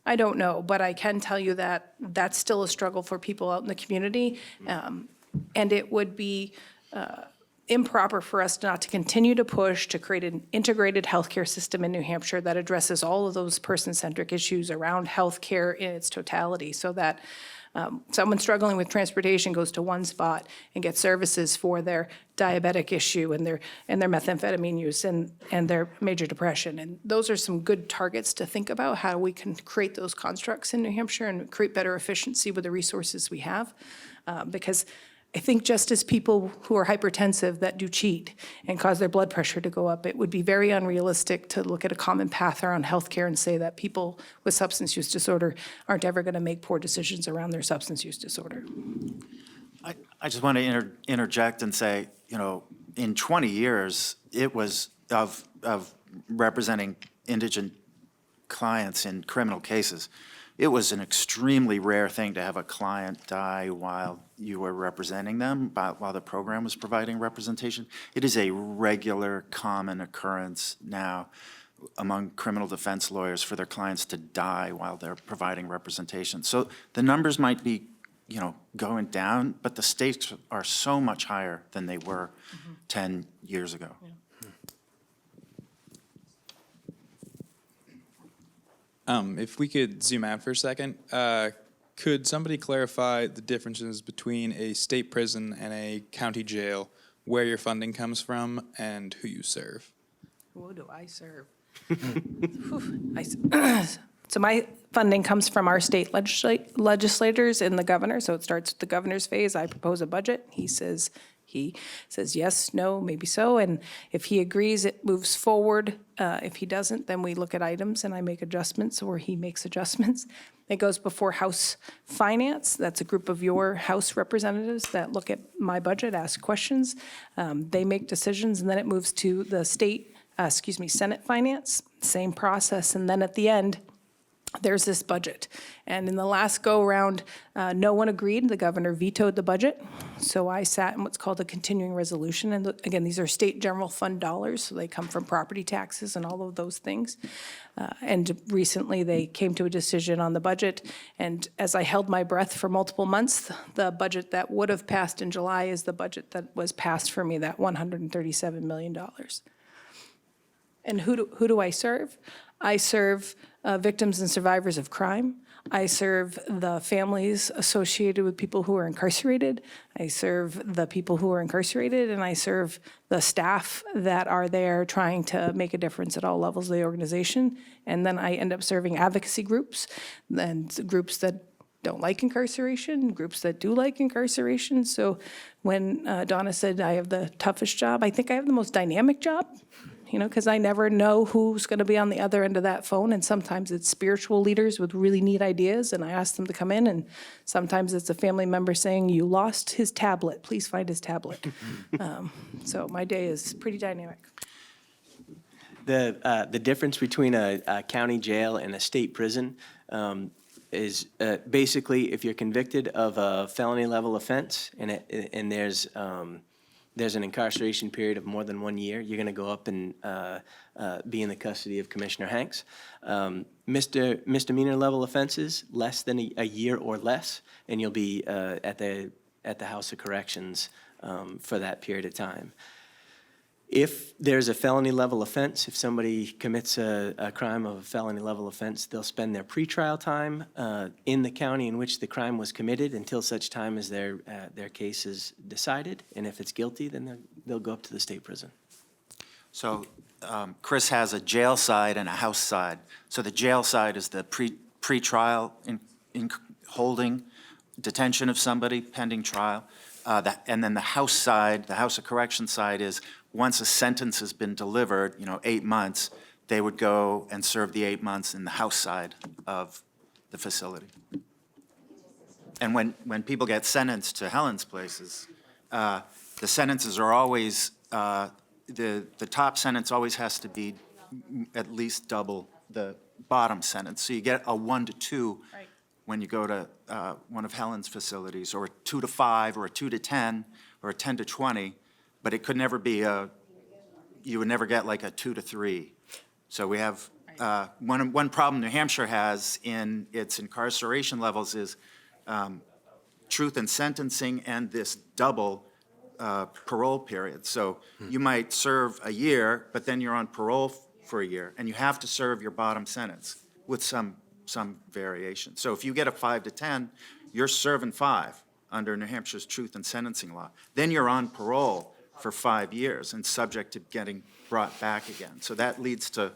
I don't know, but I can tell you that that's still a struggle for people out in the community, and it would be improper for us not to continue to push to create an integrated healthcare system in New Hampshire that addresses all of those person-centric issues around healthcare in its totality, so that someone struggling with transportation goes to one spot and gets services for their diabetic issue and their methamphetamine use and their major depression. And those are some good targets to think about, how we can create those constructs in New Hampshire and create better efficiency with the resources we have. Because I think just as people who are hypertensive that do cheat and cause their blood pressure to go up, it would be very unrealistic to look at a common path around healthcare and say that people with substance use disorder aren't ever going to make poor decisions around their substance use disorder. I just want to interject and say, in 20 years, it was of representing indigent clients in criminal cases, it was an extremely rare thing to have a client die while you were representing them, while the program was providing representation. It is a regular, common occurrence now among criminal defense lawyers for their clients to die while they're providing representation. So the numbers might be, going down, but the stakes are so much higher than they were 10 years ago. If we could zoom out for a second, could somebody clarify the differences between a state prison and a county jail, where your funding comes from, and who you serve? Who do I serve? So my funding comes from our state legislators and the governor. So it starts with the governor's phase. I propose a budget. He says yes, no, maybe so. And if he agrees, it moves forward. If he doesn't, then we look at items and I make adjustments, or he makes adjustments. It goes before House Finance. That's a group of your House representatives that look at my budget, ask questions. They make decisions, and then it moves to the Senate Finance, same process. And then at the end, there's this budget. And in the last go-around, no one agreed. The governor vetoed the budget. So I sat in what's called a continuing resolution. And again, these are state general fund dollars, so they come from property taxes and all of those things. And recently, they came to a decision on the budget. And as I held my breath for multiple months, the budget that would have passed in July is the budget that was passed for me, that $137 million. And who do I serve? I serve victims and survivors of crime. I serve the families associated with people who are incarcerated. I serve the people who are incarcerated, and I serve the staff that are there trying to make a difference at all levels of the organization. And then I end up serving advocacy groups, and groups that don't like incarceration, groups that do like incarceration. So when Donna said I have the toughest job, I think I have the most dynamic job. Because I never know who's going to be on the other end of that phone. And sometimes it's spiritual leaders with really neat ideas, and I ask them to come in. And sometimes it's a family member saying, "You lost his tablet. Please find his tablet." So my day is pretty dynamic. The difference between a county jail and a state prison is basically if you're convicted of a felony level offense and there's an incarceration period of more than 1 year, you're going to go up and be in the custody of Commissioner Hanks. Misdemeanor level offenses, less than a year or less, and you'll be at the House of Corrections for that period of time. If there's a felony level offense, if somebody commits a crime of a felony level offense, they'll spend their pretrial time in the county in which the crime was committed until such time as their case is decided. And if it's guilty, then they'll go up to the state prison. So Chris has a jail side and a house side. So the jail side is the pretrial in holding, detention of somebody pending trial. And then the house side, the House of Correction side is once a sentence has been delivered, 8 months, they would go and serve the 8 months in the house side of the facility. And when people get sentenced to Helen's places, the sentences are always, the top sentence always has to be at least double the bottom sentence. So you get a 1 to 2 when you go to one of Helen's facilities, or a 2 to 5, or a 2 to 10, or a 10 to 20. But it could never be you would never get like a 2 to 3. So we have, one problem New Hampshire has in its incarceration levels is truth in sentencing and this double parole period. So you might serve a year, but then you're on parole for a year, and you have to serve your bottom sentence with some variation. So if you get a 5 to 10, you're serving 5 under New Hampshire's truth in sentencing law. Then you're on parole for 5 years and subject to getting brought back again. So that leads to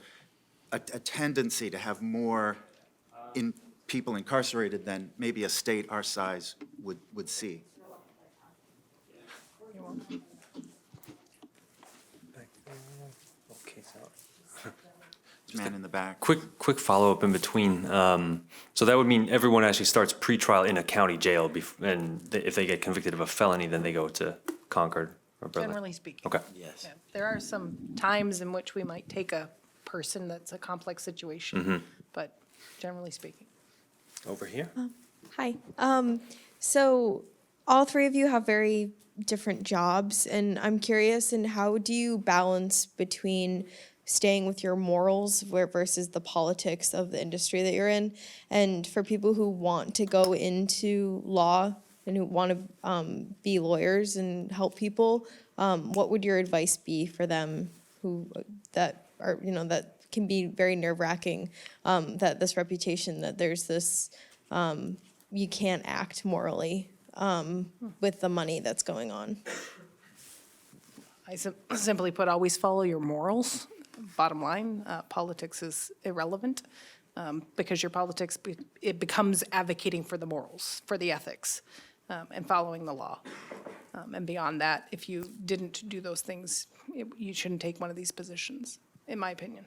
a tendency to have more people incarcerated than maybe a state our size would see. Man in the back. Quick follow-up in between. So that would mean everyone actually starts pretrial in a county jail, and if they get convicted of a felony, then they go to Concord or Berlin? Generally speaking. Okay. Yes. Yeah. There are some times in which we might take a person that's a complex situation, but generally speaking. Over here? Hi. So all three of you have very different jobs, and I'm curious, and how do you balance between staying with your morals versus the politics of the industry that you're in? And for people who want to go into law and who want to be lawyers and help people, what would your advice be for them that can be very nerve-wracking, that this reputation that there's this, you can't act morally with the money that's going on? I simply put, always follow your morals. Bottom line, politics is irrelevant because your politics, it becomes advocating for the morals, for the ethics, and following the law. And beyond that, if you didn't do those things, you shouldn't take one of these positions, in my opinion.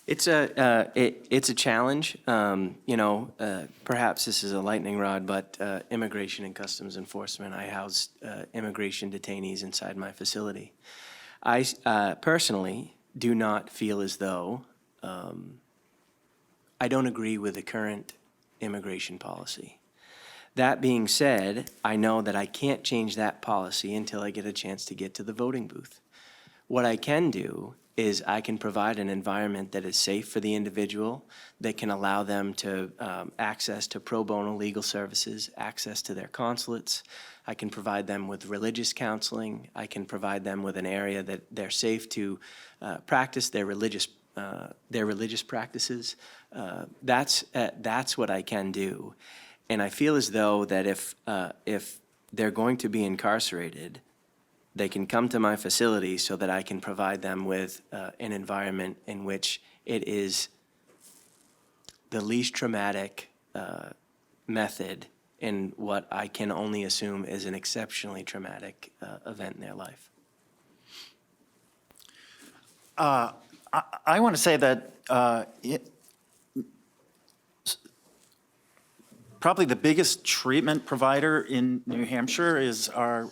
It's a challenge. Perhaps this is a lightning rod, but Immigration and Customs Enforcement, I house immigration detainees inside my facility. I personally do not feel as though I don't agree with the current immigration policy. That being said, I know that I can't change that policy until I get a chance to get to the voting booth. What I can do is I can provide an environment that is safe for the individual, that can allow them to access to pro bono legal services, access to their consulates. I can provide them with religious counseling. I can provide them with an area that they're safe to practice their religious practices. That's what I can do. And I feel as though that if they're going to be incarcerated, they can come to my facility so that I can provide them with an environment in which it is the least traumatic method in what I can only assume is an exceptionally traumatic event in their life. I want to say that probably the biggest treatment provider in New Hampshire is our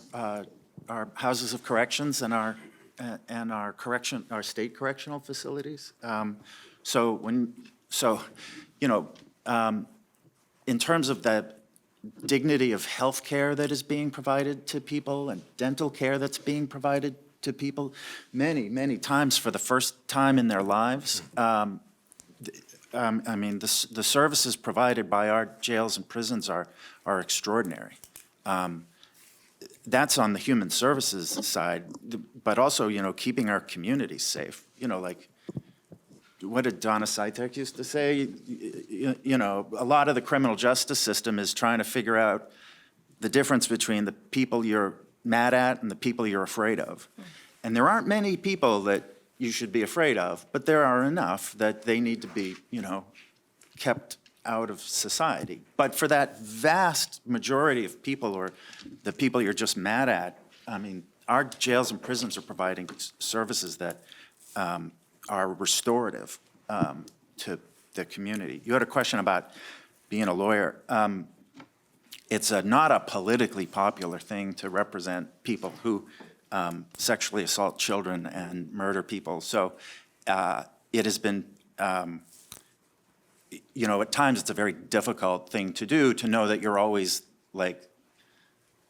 houses of corrections and our state correctional facilities. In terms of the dignity of health care that is being provided to people and dental care that's being provided to people, many times for the first time in their lives. The services provided by our jails and prisons are extraordinary. That's on the human services side, but also, keeping our communities safe. Like, what did Donna Sidore used to say? A lot of the criminal justice system is trying to figure out the difference between the people you're mad at and the people you're afraid of. And there aren't many people that you should be afraid of, but there are enough that they need to be, kept out of society. But for that vast majority of people, or the people you're just mad at, our jails and prisons are providing services that are restorative to the community. You had a question about being a lawyer. It's not a politically popular thing to represent people who sexually assault children and murder people. So it has been, at times it's a very difficult thing to do, to know that you're always like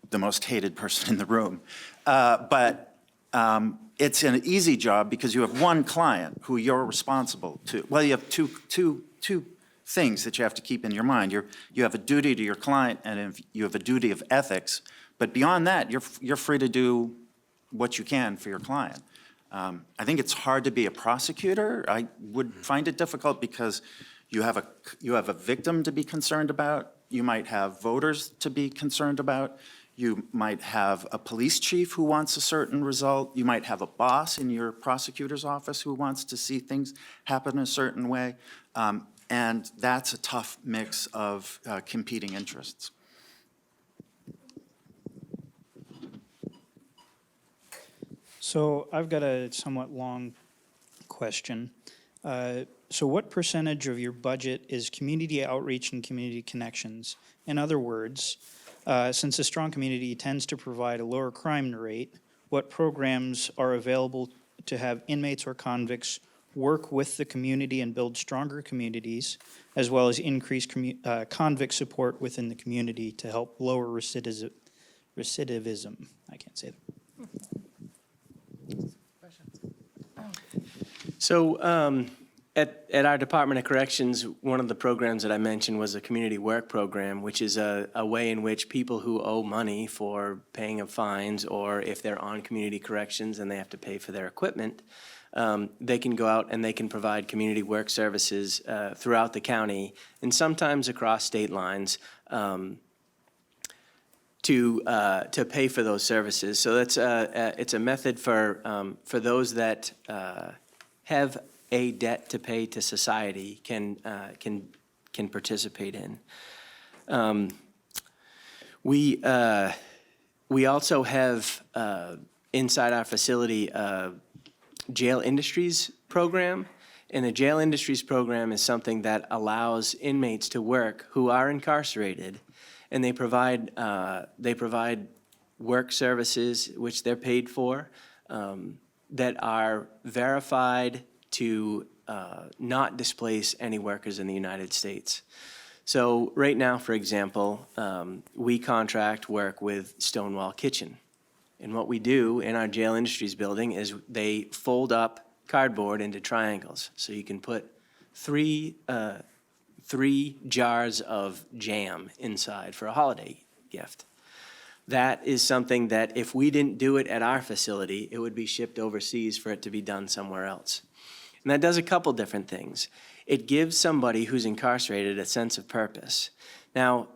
the most hated person in the room. But it's an easy job because you have one client who you're responsible to. Well, you have two things that you have to keep in your mind. You have a duty to your client, and you have a duty of ethics. But beyond that, you're free to do what you can for your client. I think it's hard to be a prosecutor. I would find it difficult because you have a victim to be concerned about. You might have voters to be concerned about. You might have a police chief who wants a certain result. You might have a boss in your prosecutor's office who wants to see things happen a certain way. And that's a tough mix of competing interests. So I've got a somewhat long question. So what percentage of your budget is community outreach and community connections? In other words, since a strong community tends to provide a lower crime rate, what programs are available to have inmates or convicts work with the community and build stronger communities, as well as increase convict support within the community to help lower recidivism? I can't say that. So at our Department of Corrections, one of the programs that I mentioned was a community work program, which is a way in which people who owe money for paying of fines, or if they're on community corrections and they have to pay for their equipment, they can go out and they can provide community work services throughout the county and sometimes across state lines to pay for those services. So that's it's a method for those that have a debt to pay to society can participate in. We also have inside our facility a jail industries program, and the jail industries program is something that allows inmates to work who are incarcerated, and they provide work services which they're paid for that are verified to not displace any workers in the United States. So right now, for example, we contract work with Stonewall Kitchen. And what we do in our jail industries building is they fold up cardboard into triangles. So you can put three jars of jam inside for a holiday gift. That is something that if we didn't do it at our facility, it would be shipped overseas for it to be done somewhere else. And that does a couple different things. It gives somebody who's incarcerated a sense of purpose. Now,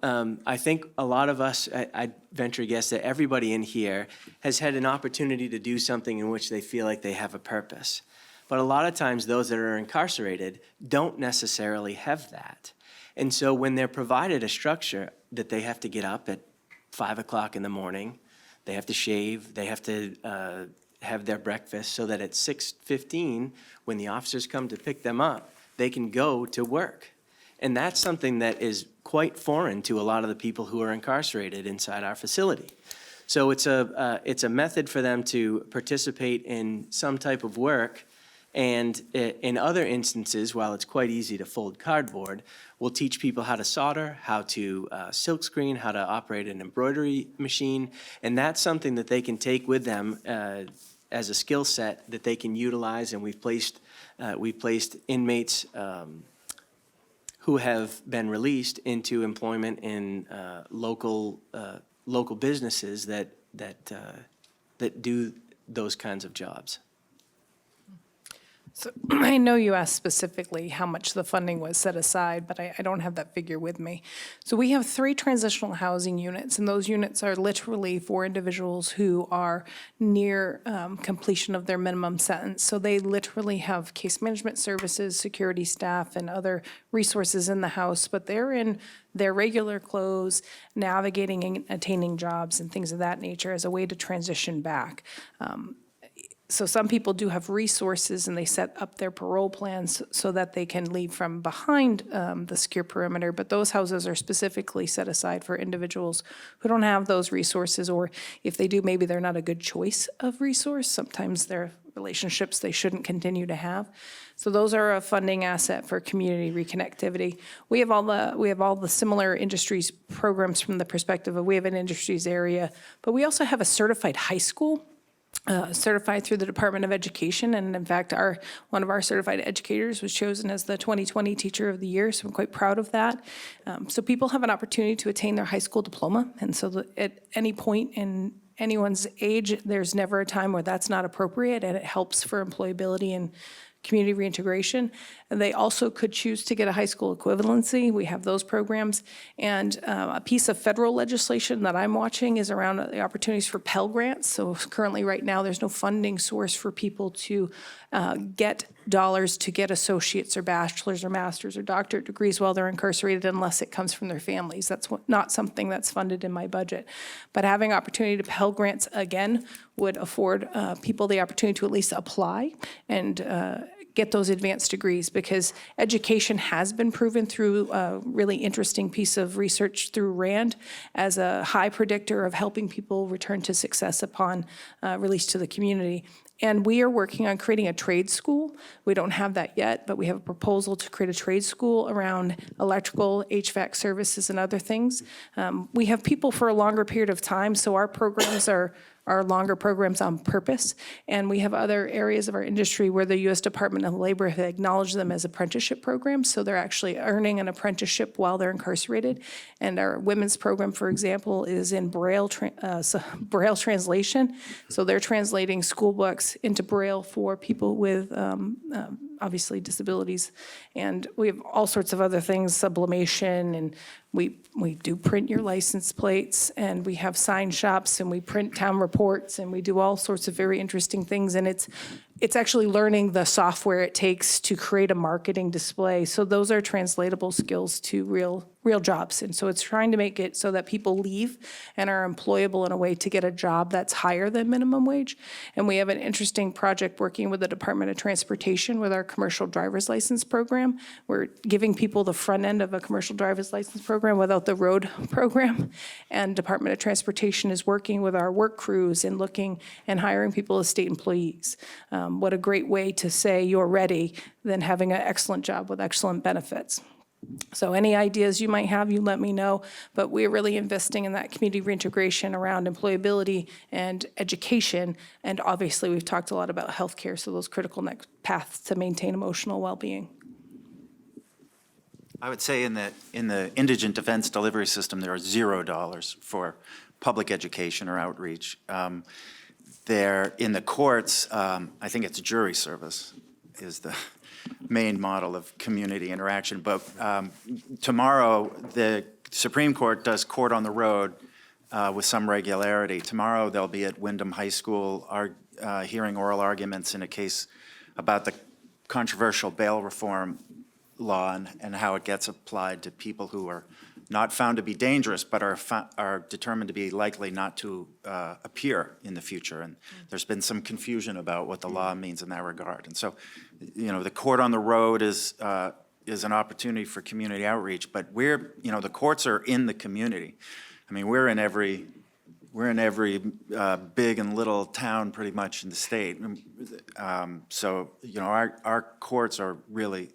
I think a lot of us, I venture a guess that everybody in here has had an opportunity to do something in which they feel like they have a purpose. But a lot of times those that are incarcerated don't necessarily have that. And so when they're provided a structure that they have to get up at 5 o'clock in the morning, they have to shave, they have to have their breakfast so that at 6:15, when the officers come to pick them up, they can go to work. And that's something that is quite foreign to a lot of the people who are incarcerated inside our facility. So it's a method for them to participate in some type of work. And in other instances, while it's quite easy to fold cardboard, we'll teach people how to solder, how to silkscreen, how to operate an embroidery machine. And that's something that they can take with them as a skill set that they can utilize. And we've placed inmates who have been released into employment in local businesses that do those kinds of jobs. So I know you asked specifically how much the funding was set aside, but I don't have that figure with me. So we have 3 transitional housing units, and those units are literally for individuals who are near completion of their minimum sentence. So they literally have case management services, security staff, and other resources in the house, but they're in their regular clothes, navigating and attaining jobs and things of that nature as a way to transition back. So some people do have resources, and they set up their parole plans so that they can leave from behind the secure perimeter, but those houses are specifically set aside for individuals who don't have those resources, or if they do, maybe they're not a good choice of resource. Sometimes they're relationships they shouldn't continue to have. So those are a funding asset for community reconnectivity. We have all the similar industries programs from the perspective of we have an industries area, but we also have a certified high school. Certified through the Department of Education, and in fact, one of our certified educators was chosen as the 2020 Teacher of the Year, so I'm quite proud of that. So people have an opportunity to attain their high school diploma, and so at any point in anyone's age, there's never a time where that's not appropriate, and it helps for employability and community reintegration. And they also could choose to get a high school equivalency. We have those programs. And a piece of federal legislation that I'm watching is around the opportunities for Pell Grants. So currently, right now, there's no funding source for people to get dollars to get associates or bachelor's or master's or doctorate degrees while they're incarcerated unless it comes from their families. That's not something that's funded in my budget. But having opportunity to Pell Grants, again, would afford people the opportunity to at least apply and get those advanced degrees, because education has been proven through a really interesting piece of research through RAND as a high predictor of helping people return to success upon release to the community. And we are working on creating a trade school. We don't have that yet, but we have a proposal to create a trade school around electrical, HVAC services, and other things. We have people for a longer period of time, so our programs are longer programs on purpose. And we have other areas of our industry where the U.S. Department of Labor have acknowledged them as apprenticeship programs, so they're actually earning an apprenticeship while they're incarcerated. And our women's program, for example, is in Braille translation. So they're translating school books into Braille for people with obviously disabilities. And we have all sorts of other things, sublimation, and we do print your license plates, and we have sign shops, and we print town reports, and we do all sorts of very interesting things. And it's actually learning the software it takes to create a marketing display. So those are translatable skills to real jobs. And so it's trying to make it so that people leave and are employable in a way to get a job that's higher than minimum wage. And we have an interesting project working with the Department of Transportation with our commercial driver's license program. We're giving people the front end of a commercial driver's license program without the road program. And Department of Transportation is working with our work crews and looking and hiring people as state employees. What a great way to say you're ready than having an excellent job with excellent benefits. So any ideas you might have, you let me know. But we're really investing in that community reintegration around employability and education. And obviously, we've talked a lot about healthcare, so those critical next paths to maintain emotional well-being. I would say in the indigent defense delivery system, there are $0 for public education or outreach. There, in the courts, I think it's jury service is the main model of community interaction. But tomorrow, the Supreme Court does court on the road with some regularity. Tomorrow, they'll be at Wyndham High School hearing oral arguments in a case about the controversial bail reform law and how it gets applied to people who are not found to be dangerous, but are determined to be likely not to appear in the future. And there's been some confusion about what the law means in that regard. And so, the court on the road is an opportunity for community outreach, but the courts are in the community. I mean, we're in every big and little town pretty much in the state. So, our courts are really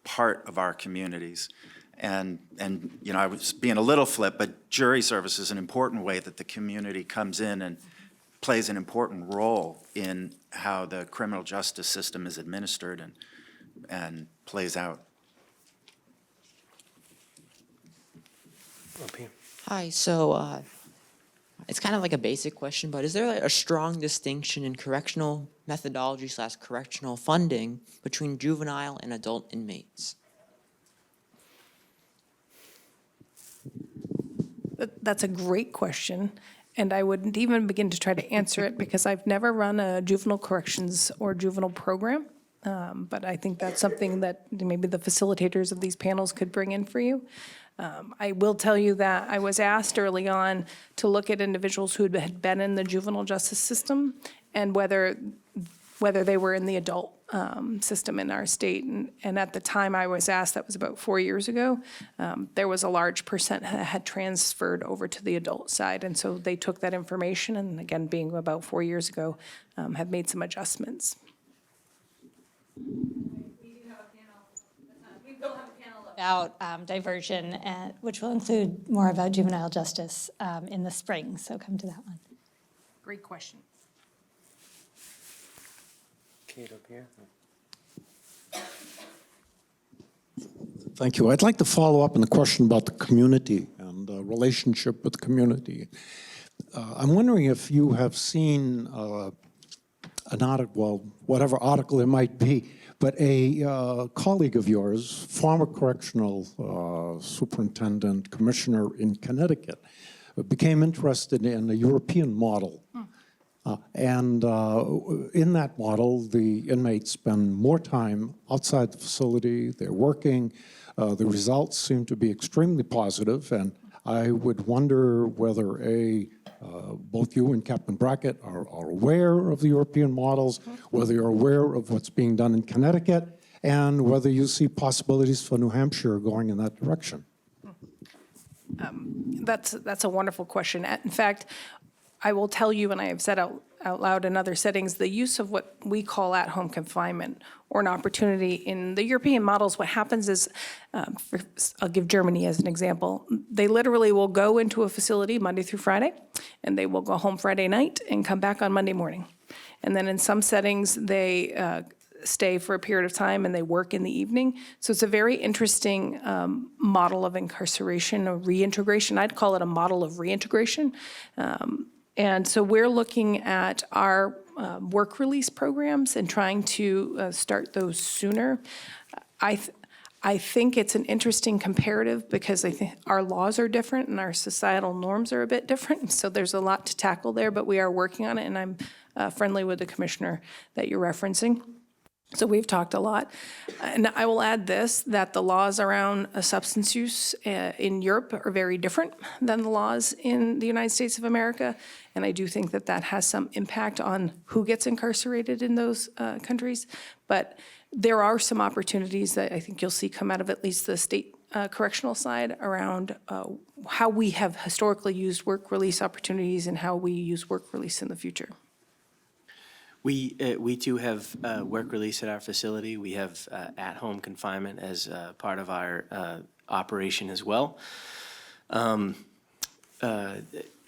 part of our communities. And I was being a little flip, but jury service is an important way that the community comes in and plays an important role in how the criminal justice system is administered and plays out. Hi, so it's kind of like a basic question, but is there a strong distinction in correctional methodology / correctional funding between juvenile and adult inmates? That's a great question, and I wouldn't even begin to try to answer it because I've never run a juvenile corrections or juvenile program, but I think that's something that maybe the facilitators of these panels could bring in for you. I will tell you that I was asked early on to look at individuals who had been in the juvenile justice system and whether they were in the adult system in our state. And at the time I was asked, that was about 4 years ago, there was a large percent that had transferred over to the adult side. And so they took that information and, again, being about 4 years ago, have made some adjustments. About diversion, which will include more about juvenile justice in the spring, so come to that one. Great question. Kate up here. Thank you. I'd like to follow up on the question about the community and the relationship with the community. I'm wondering if you have seen an article, well, whatever article it might be, but a colleague of yours, former correctional superintendent, commissioner in Connecticut, became interested in a European model. And in that model, the inmates spend more time outside the facility, they're working, the results seem to be extremely positive, and I would wonder whether both you and Captain Brackett are aware of the European models, whether you're aware of what's being done in Connecticut, and whether you see possibilities for New Hampshire going in that direction. That's a wonderful question. In fact, I will tell you, and I have said out loud in other settings, the use of what we call at-home confinement or an opportunity in the European models, what happens is, I'll give Germany as an example, they literally will go into a facility Monday through Friday, and they will go home Friday night and come back on Monday morning. And then in some settings, they stay for a period of time and they work in the evening. So it's a very interesting model of incarceration or reintegration. I'd call it a model of reintegration. And so we're looking at our work release programs and trying to start those sooner. I think it's an interesting comparative because I think our laws are different and our societal norms are a bit different. So there's a lot to tackle there, but we are working on it, and I'm friendly with the commissioner that you're referencing. So we've talked a lot. And I will add this, that the laws around substance use in Europe are very different than the laws in the United States of America. And I do think that that has some impact on who gets incarcerated in those countries. But there are some opportunities that I think you'll see come out of at least the state correctional side around how we have historically used work release opportunities and how we use work release in the future. We too have work release at our facility. We have at-home confinement as part of our operation as well.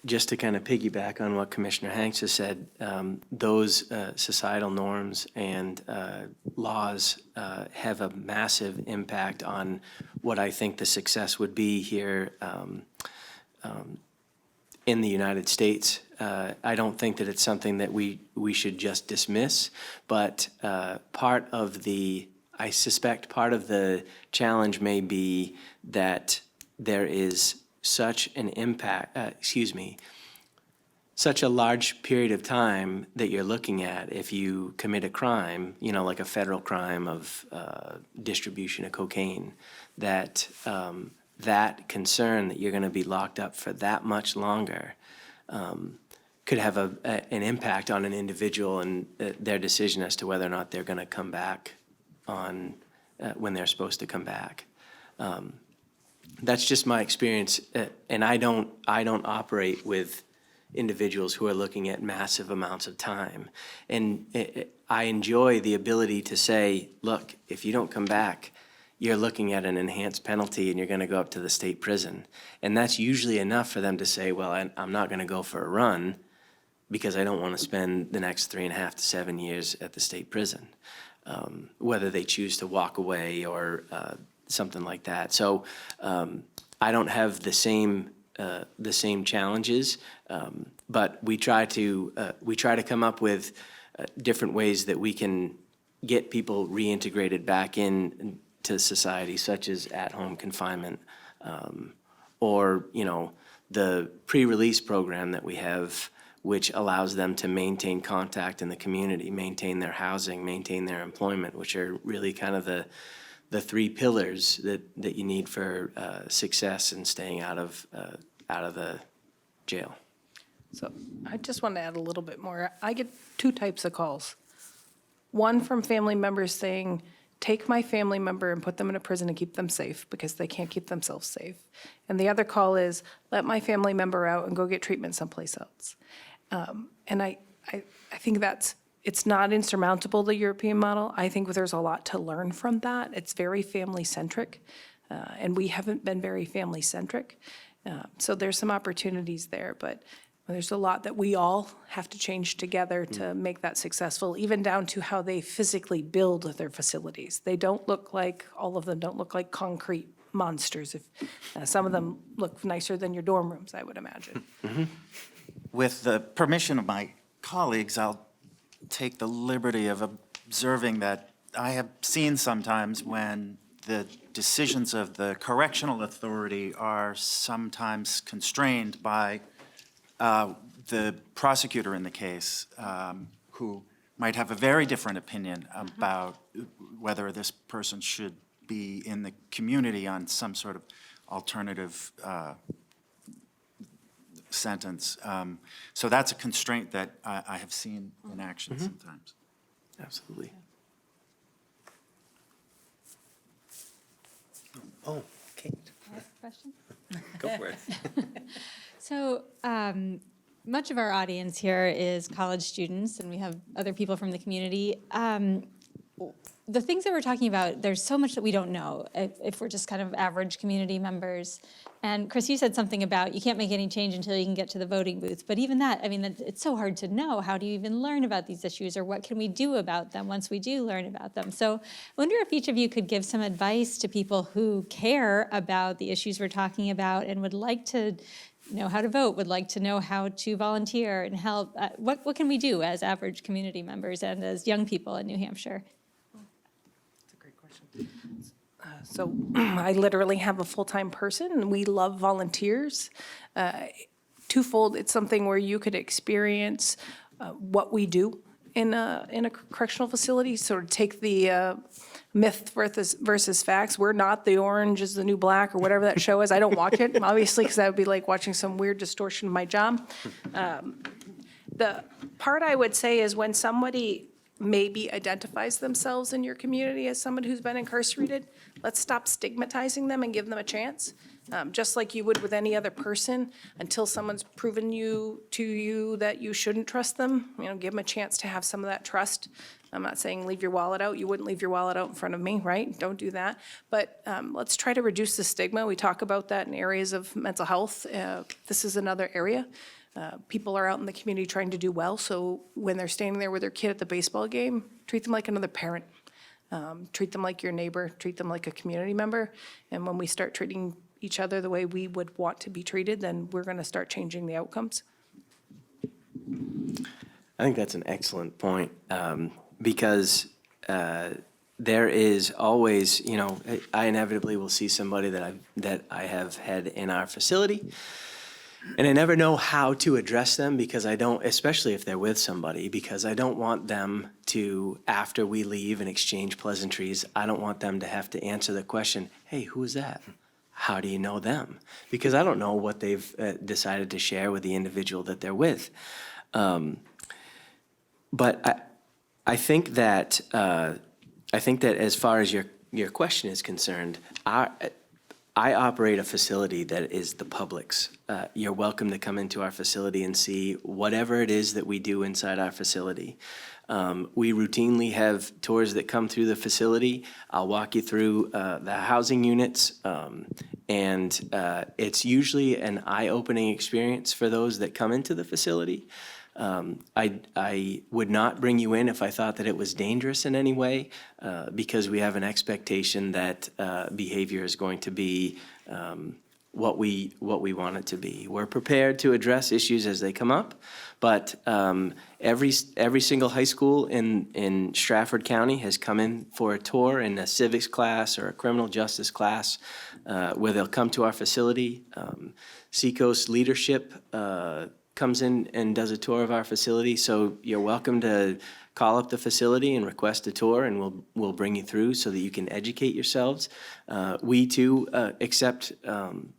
Just to kind of piggyback on what Commissioner Hanks has said, those societal norms and laws have a massive impact on what I think the success would be here in the United States. I don't think that it's something that we should just dismiss, but I suspect part of the challenge may be that there is such an impact, such a large period of time that you're looking at if you commit a crime, like a federal crime of distribution of cocaine, that that concern that you're going to be locked up for that much longer could have an impact on an individual and their decision as to whether or not they're going to come back on when they're supposed to come back. That's just my experience, and I don't operate with individuals who are looking at massive amounts of time. And I enjoy the ability to say, look, if you don't come back, you're looking at an enhanced penalty and you're going to go up to the state prison. And that's usually enough for them to say, well, I'm not going to go for a run because I don't want to spend the next 3.5 to 7 years at the state prison, whether they choose to walk away or something like that. So I don't have the same challenges, but we try to come up with different ways that we can get people reintegrated back in to society, such as at-home confinement, or the pre-release program that we have, which allows them to maintain contact in the community, maintain their housing, maintain their employment, which are really kind of the 3 pillars that you need for success in staying out of the jail. So I just want to add a little bit more. I get 2 types of calls. One from family members saying, take my family member and put them in a prison and keep them safe because they can't keep themselves safe. And the other call is, let my family member out and go get treatment someplace else. And I think it's not insurmountable, the European model. I think there's a lot to learn from that. It's very family-centric, and we haven't been very family-centric. So there's some opportunities there, but there's a lot that we all have to change together to make that successful, even down to how they physically build their facilities. They don't look like, all of them don't look like concrete monsters. Some of them look nicer than your dorm rooms, I would imagine. With the permission of my colleagues, I'll take the liberty of observing that I have seen sometimes when the decisions of the correctional authority are sometimes constrained by the prosecutor in the case, who might have a very different opinion about whether this person should be in the community on some sort of alternative sentence. So that's a constraint that I have seen in action sometimes. Absolutely. Oh, Kate, Question? go for it. So much of our audience here is college students, and we have other people from the community. The things that we're talking about, there's so much that we don't know if we're just kind of average community members. And Chris, you said something about you can't make any change until you can get to the voting booth. But even that, I mean, it's so hard to know. How do you even learn about these issues, or what can we do about them once we do learn about them? So I wonder if each of you could give some advice to people who care about the issues we're talking about and would like to know how to vote, would like to know how to volunteer and help. What can we do as average community members and as young people in New Hampshire? So I literally have a full-time person, and we love volunteers. Twofold, it's something where you could experience what we do in a correctional facility, sort of take the myth versus facts. We're not the orange is the new black or whatever that show is. I don't watch it, obviously, because that would be like watching some weird distortion of my job. The part I would say is when somebody maybe identifies themselves in your community as someone who's been incarcerated, let's stop stigmatizing them and give them a chance. Just like you would with any other person, until someone's proven to you that you shouldn't trust them, give them a chance to have some of that trust. I'm not saying leave your wallet out. You wouldn't leave your wallet out in front of me, right? Don't do that. But let's try to reduce the stigma. We talk about that in areas of mental health. This is another area. People are out in the community trying to do well, so when they're standing there with their kid at the baseball game, treat them like another parent. Treat them like your neighbor, treat them like a community member. And when we start treating each other the way we would want to be treated, then we're going to start changing the outcomes. I think that's an excellent point, because there is always, I inevitably will see somebody that I have had in our facility, and I never know how to address them, because I don't, especially if they're with somebody, because I don't want them to, after we leave and exchange pleasantries, I don't want them to have to answer the question, hey, who is that? How do you know them? Because I don't know what they've decided to share with the individual that they're with. But I think that as far as your question is concerned, I operate a facility that is the public's. You're welcome to come into our facility and see whatever it is that we do inside our facility. We routinely have tours that come through the facility. I'll walk you through the housing units, and it's usually an eye-opening experience for those that come into the facility. I would not bring you in if I thought that it was dangerous in any way, because we have an expectation that behavior is going to be what we want it to be. We're prepared to address issues as they come up, but every single high school in Stratford County has come in for a tour in a civics class or a criminal justice class, where they'll come to our facility. Seacoast Leadership comes in and does a tour of our facility, so you're welcome to call up the facility and request a tour, and we'll bring you through so that you can educate yourselves. We too accept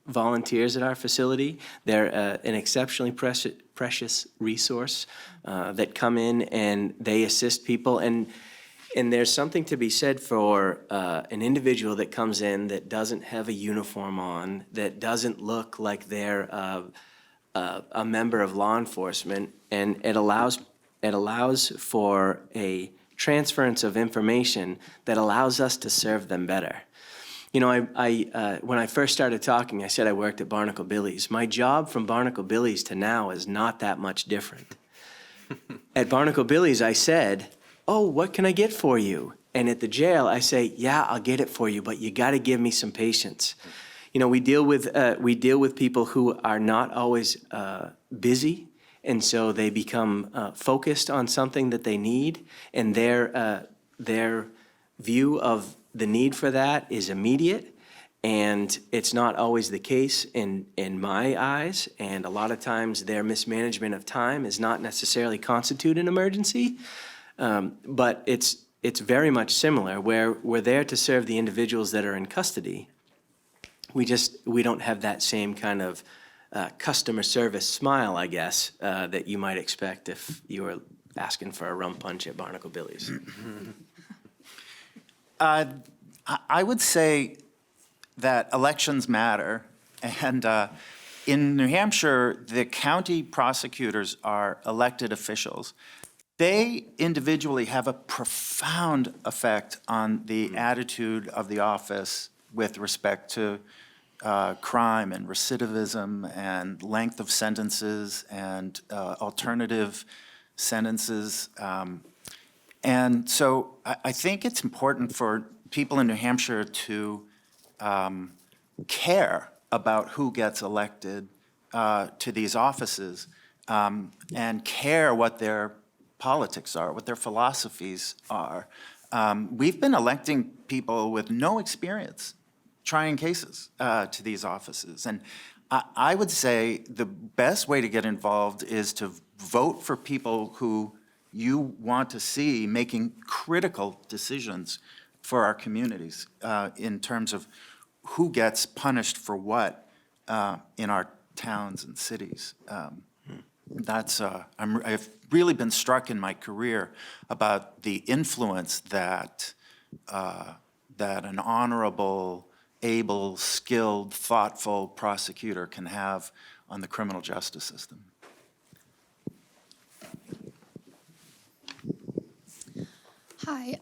volunteers at our facility. They're an exceptionally precious resource that come in and they assist people, and there's something to be said for an individual that comes in that doesn't have a uniform on, that doesn't look like they're a member of law enforcement, and it allows for a transference of information that allows us to serve them better. When I first started talking, I said I worked at Barnacle Billy's. My job from Barnacle Billy's to now is not that much different. At Barnacle Billy's, I said, oh, what can I get for you? And at the jail, I say, yeah, I'll get it for you, but you got to give me some patience. We deal with people who are not always busy, And so they become focused on something that they need, and their view of the need for that is immediate. And it's not always the case in my eyes. And a lot of times their mismanagement of time is not necessarily constitute an emergency. But it's very much similar, where we're there to serve the individuals that are in custody. We don't have that same kind of customer service smile, I guess, that you might expect if you were asking for a rum punch at Barnacle Billy's. I would say that elections matter, and in New Hampshire, the county prosecutors are elected officials. They individually have a profound effect on the attitude of the office with respect to crime and recidivism and length of sentences and alternative sentences. And so I think it's important for people in New Hampshire to care about who gets elected to these offices and care what their politics are, what their philosophies are. We've been electing people with no experience trying cases to these offices. And I would say the best way to get involved is to vote for people who you want to see making critical decisions for our communities in terms of who gets punished for what in our towns and cities. I've really been struck in my career about the influence that an honorable, able, skilled, thoughtful prosecutor can have on the criminal justice system. Hi,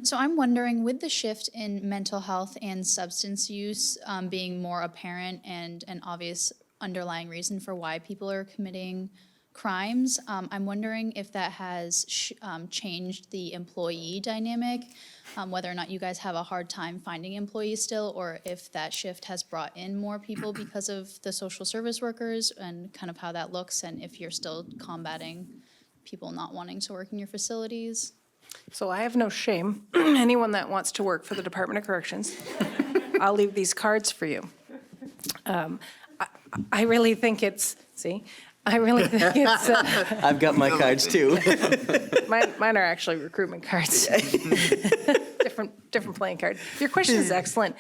so I'm wondering, with the shift in mental health and substance use being more apparent and an obvious underlying reason for why people are committing crimes, I'm wondering if that has changed the employee dynamic, whether or not you guys have a hard time finding employees still, or if that shift has brought in more people because of the social service workers, and kind of how that looks, and if you're still combating people not wanting to work in your facilities. So I have no shame. Anyone that wants to work for the Department of Corrections, I'll leave these cards for you. I really think it's, I really think it's... I've got my cards too. Mine are actually recruitment cards. different playing card. Your question is excellent.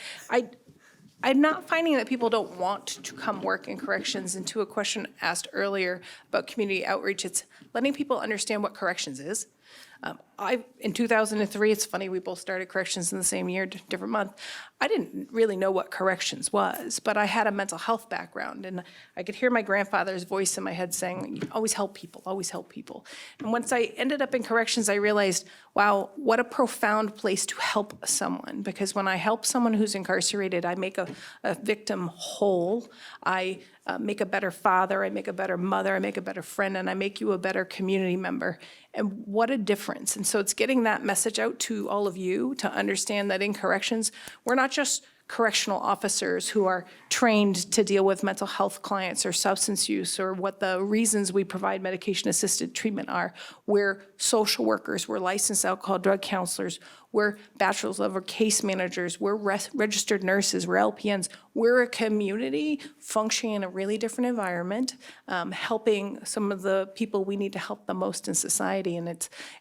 I'm not finding that people don't want to come work in corrections. And to a question asked earlier about community outreach, it's letting people understand what corrections is. In 2003, it's funny, we both started corrections in the same year, different month. I didn't really know what corrections was, but I had a mental health background, and I could hear my grandfather's voice in my head saying, always help people, always help people. And once I ended up in corrections, I realized, wow, what a profound place to help someone. Because when I help someone who's incarcerated, I make a victim whole. I make a better father, I make a better mother, I make a better friend, and I make you a better community member. And what a difference. And so it's getting that message out to all of you to understand that in corrections, we're not just correctional officers who are trained to deal with mental health clients or substance use or what the reasons we provide medication-assisted treatment are. We're social workers, we're licensed alcohol drug counselors, we're bachelor's level case managers, we're registered nurses, we're LPNs. We're a community functioning in a really different environment, helping some of the people we need to help the most in society. And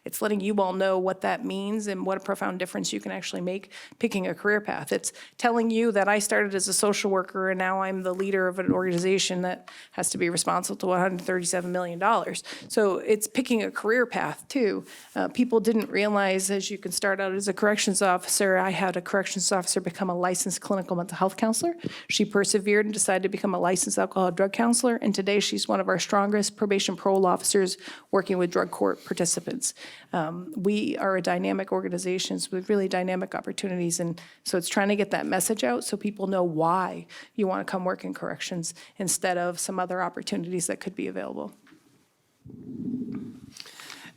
it's letting you all know what that means and what a profound difference you can actually make picking a career path. It's telling you that I started as a social worker and now I'm the leader of an organization that has to be responsible to $137 million. So it's picking a career path too. People didn't realize, as you can start out as a corrections officer, I had a corrections officer become a licensed clinical mental health counselor. She persevered and decided to become a licensed alcohol drug counselor, and today she's one of our strongest probation parole officers working with drug court participants. We are a dynamic organization with really dynamic opportunities, and so it's trying to get that message out so people know why you want to come work in corrections instead of some other opportunities that could be available.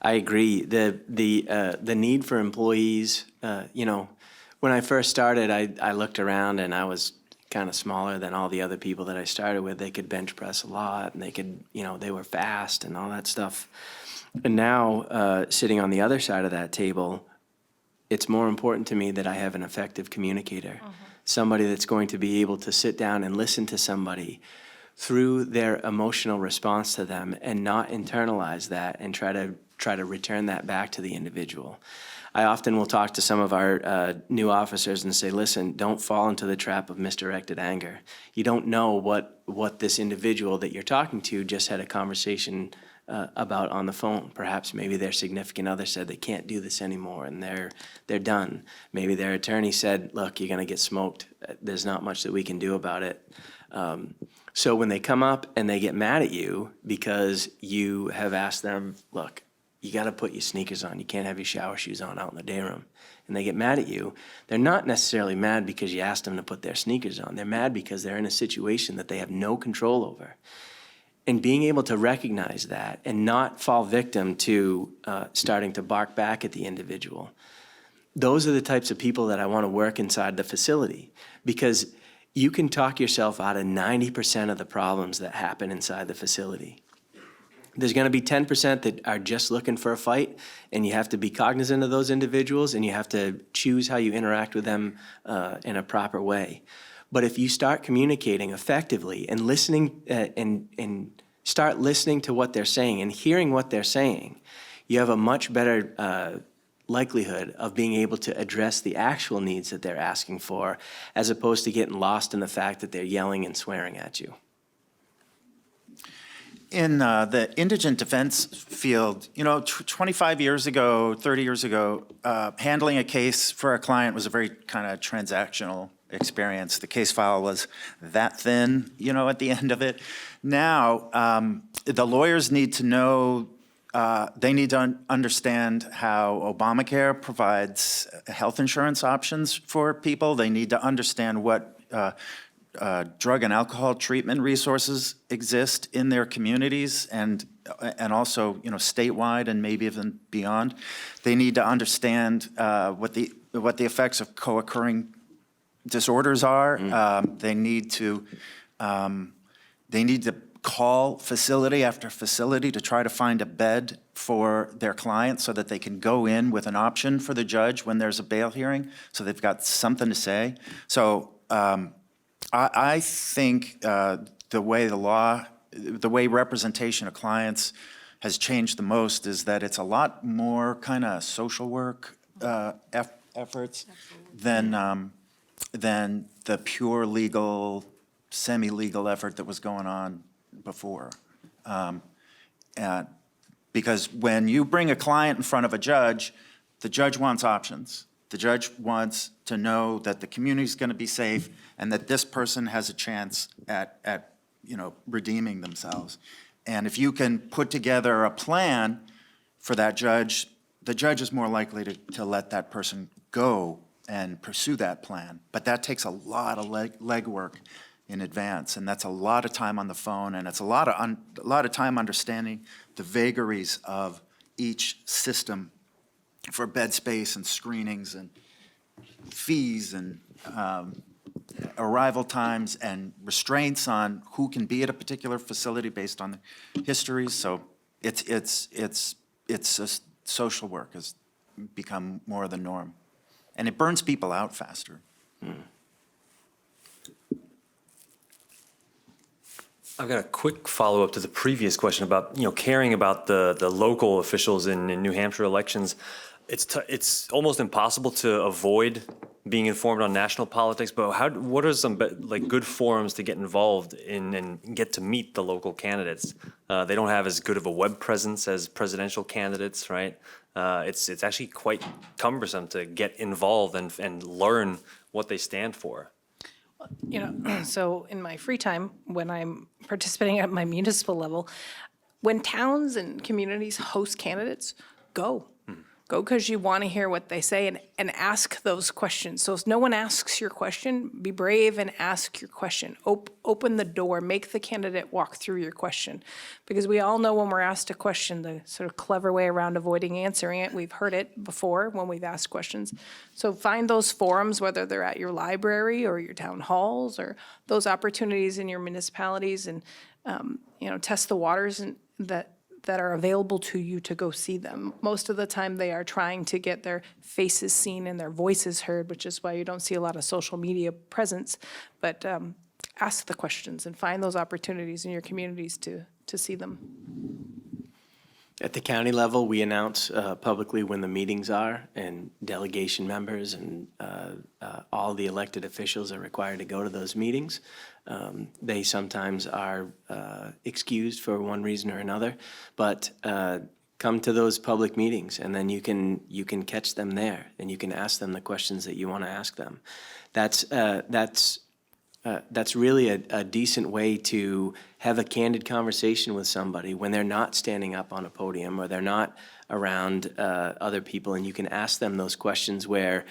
I agree. The need for employees, when I first started, I looked around and I was kind of smaller than all the other people that I started with. They could bench press a lot, and they could, they were fast and all that stuff. And now, sitting on the other side of that table, it's more important to me that I have an effective communicator, somebody that's going to be able to sit down and listen to somebody through their emotional response to them and not internalize that and try to return that back to the individual. I often will talk to some of our new officers and say, listen, don't fall into the trap of misdirected anger. You don't know what this individual that you're talking to just had a conversation about on the phone. Perhaps maybe their significant other said they can't do this anymore and they're done. Maybe their attorney said, look, you're gonna get smoked. There's not much that we can do about it. So when they come up and they get mad at you because you have asked them, look, you got to put your sneakers on. You can't have your shower shoes on out in the day room. And they get mad at you. They're not necessarily mad because you asked them to put their sneakers on. They're mad because they're in a situation that they have no control over. And being able to recognize that and not fall victim to starting to bark back at the individual, those are the types of people that I want to work inside the facility, because you can talk yourself out of 90% of the problems that happen inside the facility. There's going to be 10% that are just looking for a fight, and you have to be cognizant of those individuals, and you have to choose how you interact with them in a proper way. But if you start communicating effectively and listening and start listening to what they're saying and hearing what they're saying, you have a much better likelihood of being able to address the actual needs that they're asking for, as opposed to getting lost in the fact that they're yelling and swearing at you. In the indigent defense field, 25 years ago, 30 years ago, handling a case for a client was a very kind of transactional experience. The case file was that thin, at the end of it. Now, the lawyers need to know, they need to understand how Obamacare provides health insurance options for people. They need to understand what drug and alcohol treatment resources exist in their communities and also, statewide and maybe even beyond. They need to understand what the effects of co-occurring disorders are. They need to call facility after facility to try to find a bed for their client so that they can go in with an option for the judge when there's a bail hearing, so they've got something to say. So I think the way representation of clients has changed the most is that it's a lot more kind of social work efforts than the pure legal, semi-legal effort that was going on before. Because when you bring a client in front of a judge, the judge wants options. The judge wants to know that the community's going to be safe and that this person has a chance at redeeming themselves. And if you can put together a plan for that judge, the judge is more likely to let that person go and pursue that plan. But that takes a lot of legwork in advance, and that's a lot of time on the phone, and it's a lot of time understanding the vagaries of each system for bed space and screenings and fees and arrival times and restraints on who can be at a particular facility based on the histories. So it's social work has become more of the norm, and it burns people out faster. I've got a quick follow-up to the previous question about, caring about the local officials in New Hampshire elections. It's almost impossible to avoid being informed on national politics, but what are some good forums to get involved in and get to meet the local candidates? They don't have as good of a web presence as presidential candidates, right? It's actually quite cumbersome to get involved and learn what they stand for. So in my free time, when I'm participating at my municipal level, when towns and communities host candidates, go. Go because you want to hear what they say and ask those questions. So if no one asks your question, be brave and ask your question. Open the door, make the candidate walk through your question. Because we all know when we're asked a question, the sort of clever way around avoiding answering it, we've heard it before when we've asked questions. So find those forums, whether they're at your library or your town halls or those opportunities in your municipalities, and test the waters and that are available to you to go see them. Most of the time, they are trying to get their faces seen and their voices heard, which is why you don't see a lot of social media presence. But ask the questions and find those opportunities in your communities to see them. At the county level, we announce publicly when the meetings are, and delegation members and all the elected officials are required to go to those meetings. They sometimes are excused for one reason or another, but come to those public meetings, and then you can catch them there, and you can ask them the questions that you want to ask them. That's really a decent way to have a candid conversation with somebody when they're not standing up on a podium or they're not around other people, and you can ask them those questions where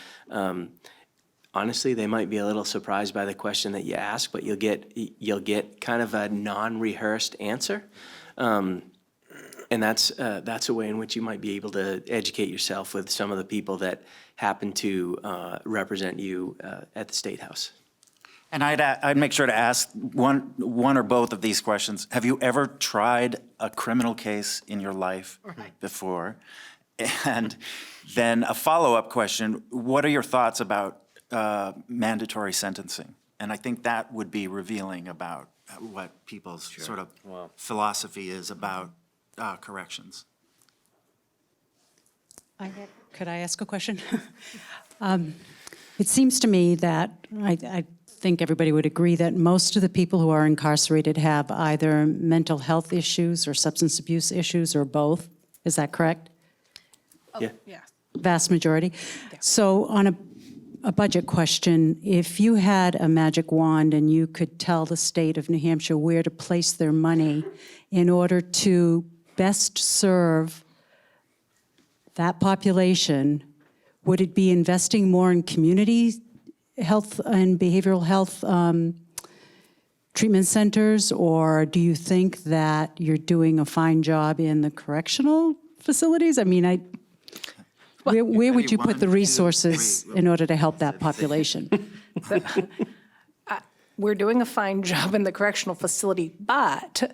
honestly they might be a little surprised by the question that you ask, but you'll get kind of a non-rehearsed answer. And that's a way in which you might be able to educate yourself with some of the people that happen to represent you at the State House. And I'd make sure to ask one or both of these questions. Have you ever tried a criminal case in your life before? And then a follow-up question, what are your thoughts about mandatory sentencing? And I think that would be revealing about what people's sort of philosophy is about corrections. Could I ask a question? It seems to me that I think everybody would agree that most of the people who are incarcerated have either mental health issues or substance abuse issues or both. Is that correct? Yeah. Yeah. Vast majority. So on a budget question, if you had a magic wand and you could tell the state of New Hampshire where to place their money in order to best serve that population, would it be investing more in community health and behavioral health treatment centers, or do you think that you're doing a fine job in the correctional facilities? I mean, where would you put the resources in order to help that population? We're doing a fine job in the correctional facility, but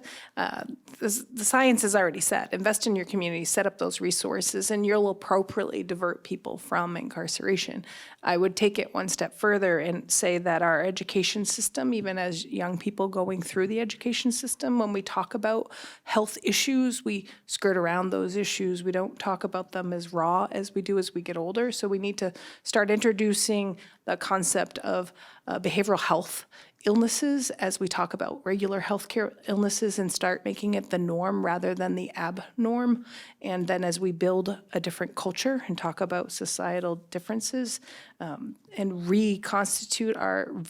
the science is already set. Invest in your community, set up those resources, and you'll appropriately divert people from incarceration. I would take it one step further and say that our education system, even as young people going through the education system, when we talk about health issues, we skirt around those issues. We don't talk about them as raw as we do as we get older. So we need to start introducing the concept of behavioral health illnesses as we talk about regular healthcare illnesses, and start making it the norm rather than the abnorm. And then as we build a different culture and talk about societal differences and reconstitute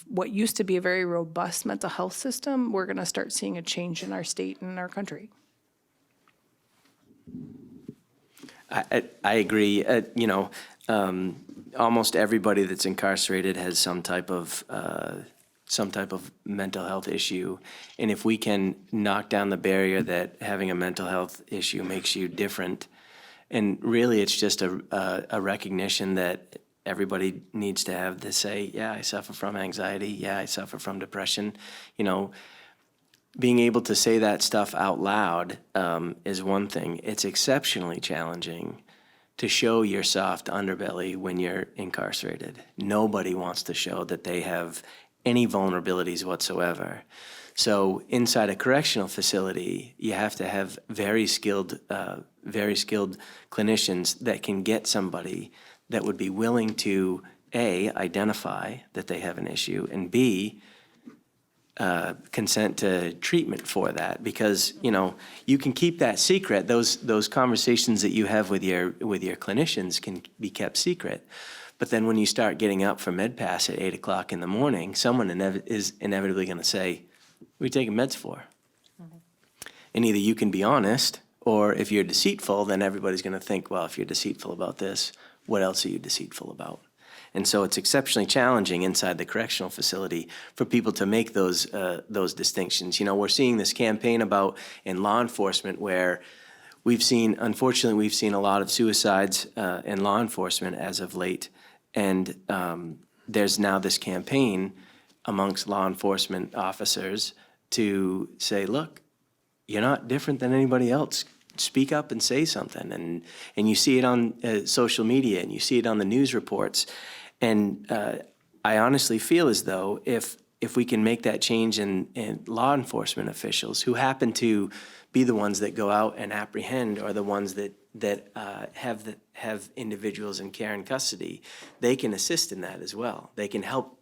what used to be a very robust mental health system, we're going to start seeing a change in our state and our country. I agree. Almost everybody that's incarcerated has some type of mental health issue, and if we can knock down the barrier that having a mental health issue makes you different, and really it's just a recognition that everybody needs to have to say, yeah, I suffer from anxiety, yeah, I suffer from depression. Being able to say that stuff out loud is one thing. It's exceptionally challenging to show your soft underbelly when you're incarcerated. Nobody wants to show that they have any vulnerabilities whatsoever. So inside a correctional facility, you have to have very skilled clinicians that can get somebody that would be willing to, A, identify that they have an issue, and B, consent to treatment for that, because you can keep that secret. Those conversations that you have with your clinicians can be kept secret. But then when you start getting up for med pass at 8 o'clock in the morning, someone is inevitably going to say, "What are you taking meds for?" And either you can be honest, Or if you're deceitful, then everybody's going to think, well, if you're deceitful about this, what else are you deceitful about? And so it's exceptionally challenging inside the correctional facility for people to make those distinctions. You know, we're seeing this campaign about in law enforcement where unfortunately, we've seen a lot of suicides in law enforcement as of late. And there's now this campaign amongst law enforcement officers to say, look, you're not different than anybody else. Speak up and say something. And you see it on social media and you see it on the news reports. And I honestly feel as though if we can make that change in law enforcement officials who happen to be the ones that go out and apprehend or the ones that have individuals in care and custody, they can assist in that as well. They can help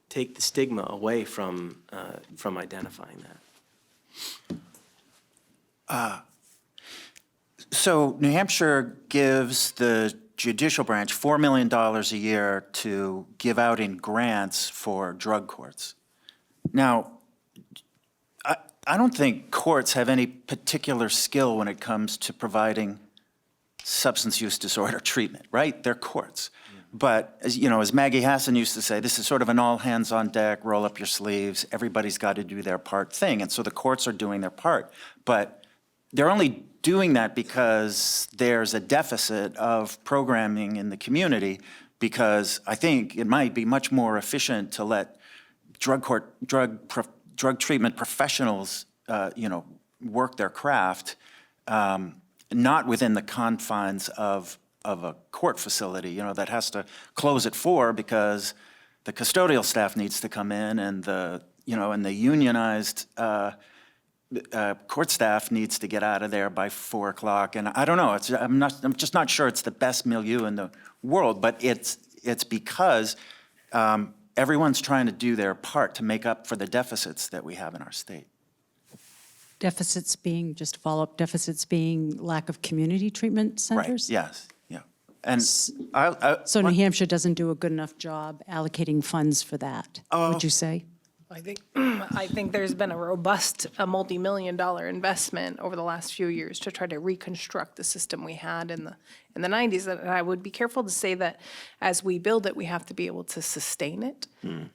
take the stigma away from identifying that. So New Hampshire gives the judicial branch $4 million a year to give out in grants for drug courts. Now, I don't think courts have any particular skill when it comes to providing substance use disorder treatment, right? They're courts. But as Maggie Hassan used to say, this is sort of an all hands on deck, roll up your sleeves, everybody's got to do their part thing. And so the courts are doing their part. But they're only doing that because there's a deficit of programming in the community, because I think it might be much more efficient to let drug treatment professionals, work their craft, not within the confines of a court facility, that has to close at 4 because the custodial staff needs to come in and the unionized court staff needs to get out of there by 4 o'clock. And I don't know, I'm just not sure it's the best milieu in the world, but it's because everyone's trying to do their part to make up for the deficits that we have in our state. Deficits being, just to follow up, deficits being lack of community treatment centers? Right, yes, yeah. And So New Hampshire doesn't do a good enough job allocating funds for that, would you say? I think there's been a robust, multi-million-dollar investment over the last few years to try to reconstruct the system we had in the 90s. And I would be careful to say that as we build it, we have to be able to sustain it.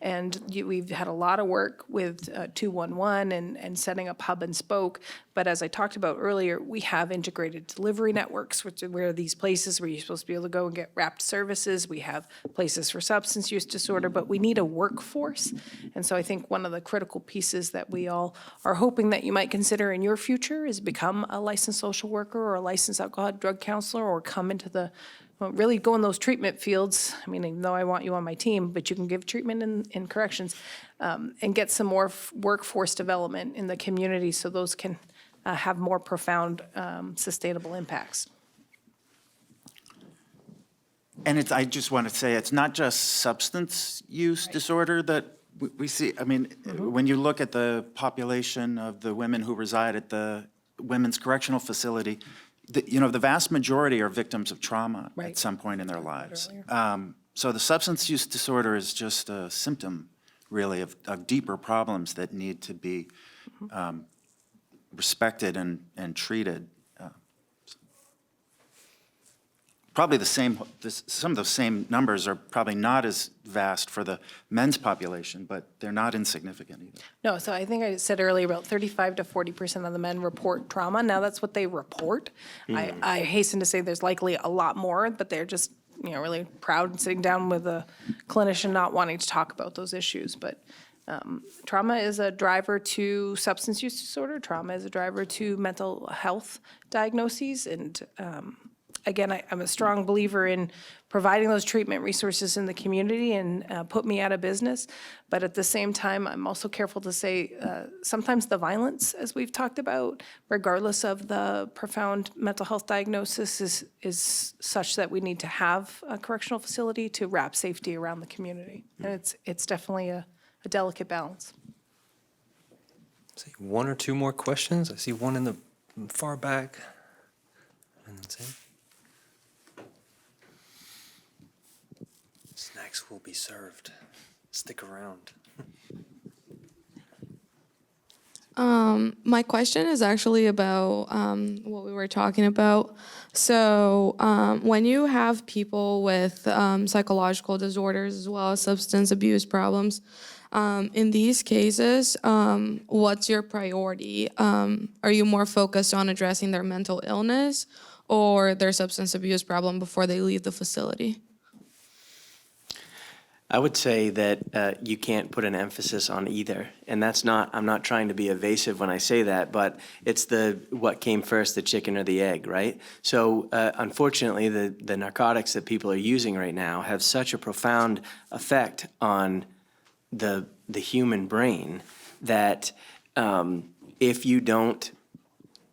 And we've had a lot of work with 211 and setting up hub and spoke. But as I talked about earlier, we have integrated delivery networks, which are where these places where you're supposed to be able to go and get wrapped services. We have places for substance use disorder, but we need a workforce. And so I think one of the critical pieces that we all are hoping that you might consider in your future is become a licensed social worker or a licensed alcohol drug counselor, or come into really go in those treatment fields. I mean, even though I want you on my team, but you can give treatment in corrections and get some more workforce development in the community so those can have more profound sustainable impacts. And I just want to say, it's not just substance use disorder that we see. I mean, when you look at the population of the women who reside at the Women's Correctional Facility, the vast majority are victims of trauma at some point in their lives. So the substance use disorder is just a symptom, really, of deeper problems that need to be respected and treated. Probably some of those same numbers are probably not as vast for the men's population, but they're not insignificant either. No, so I think I said earlier about 35 to 40% of the men report trauma. Now that's what they report. I hasten to say there's likely a lot more, but they're just really proud and sitting down with a clinician not wanting to talk about those issues. But trauma is a driver to substance use disorder. Trauma is a driver to mental health diagnoses. And again, I'm a strong believer in providing those treatment resources in the community and put me out of business. But at the same time, I'm also careful to say sometimes the violence, as we've talked about, regardless of the profound mental health diagnosis, is such that we need to have a correctional facility to wrap safety around the community. And it's definitely a delicate balance. See, 1 or 2 more questions. I see one in the far back. And that's it. Snacks will be served. Stick around. My question is actually about what we were talking about. So when you have people with psychological disorders as well as substance abuse problems, in these cases, what's your priority? Are you more focused on addressing their mental illness or their substance abuse problem before they leave the facility? I would say that you can't put an emphasis on either, and that's not, I'm not trying to be evasive when I say that, but it's what came first, the chicken or the egg, right? So unfortunately, the narcotics that people are using right now have such a profound effect on the human brain that if you don't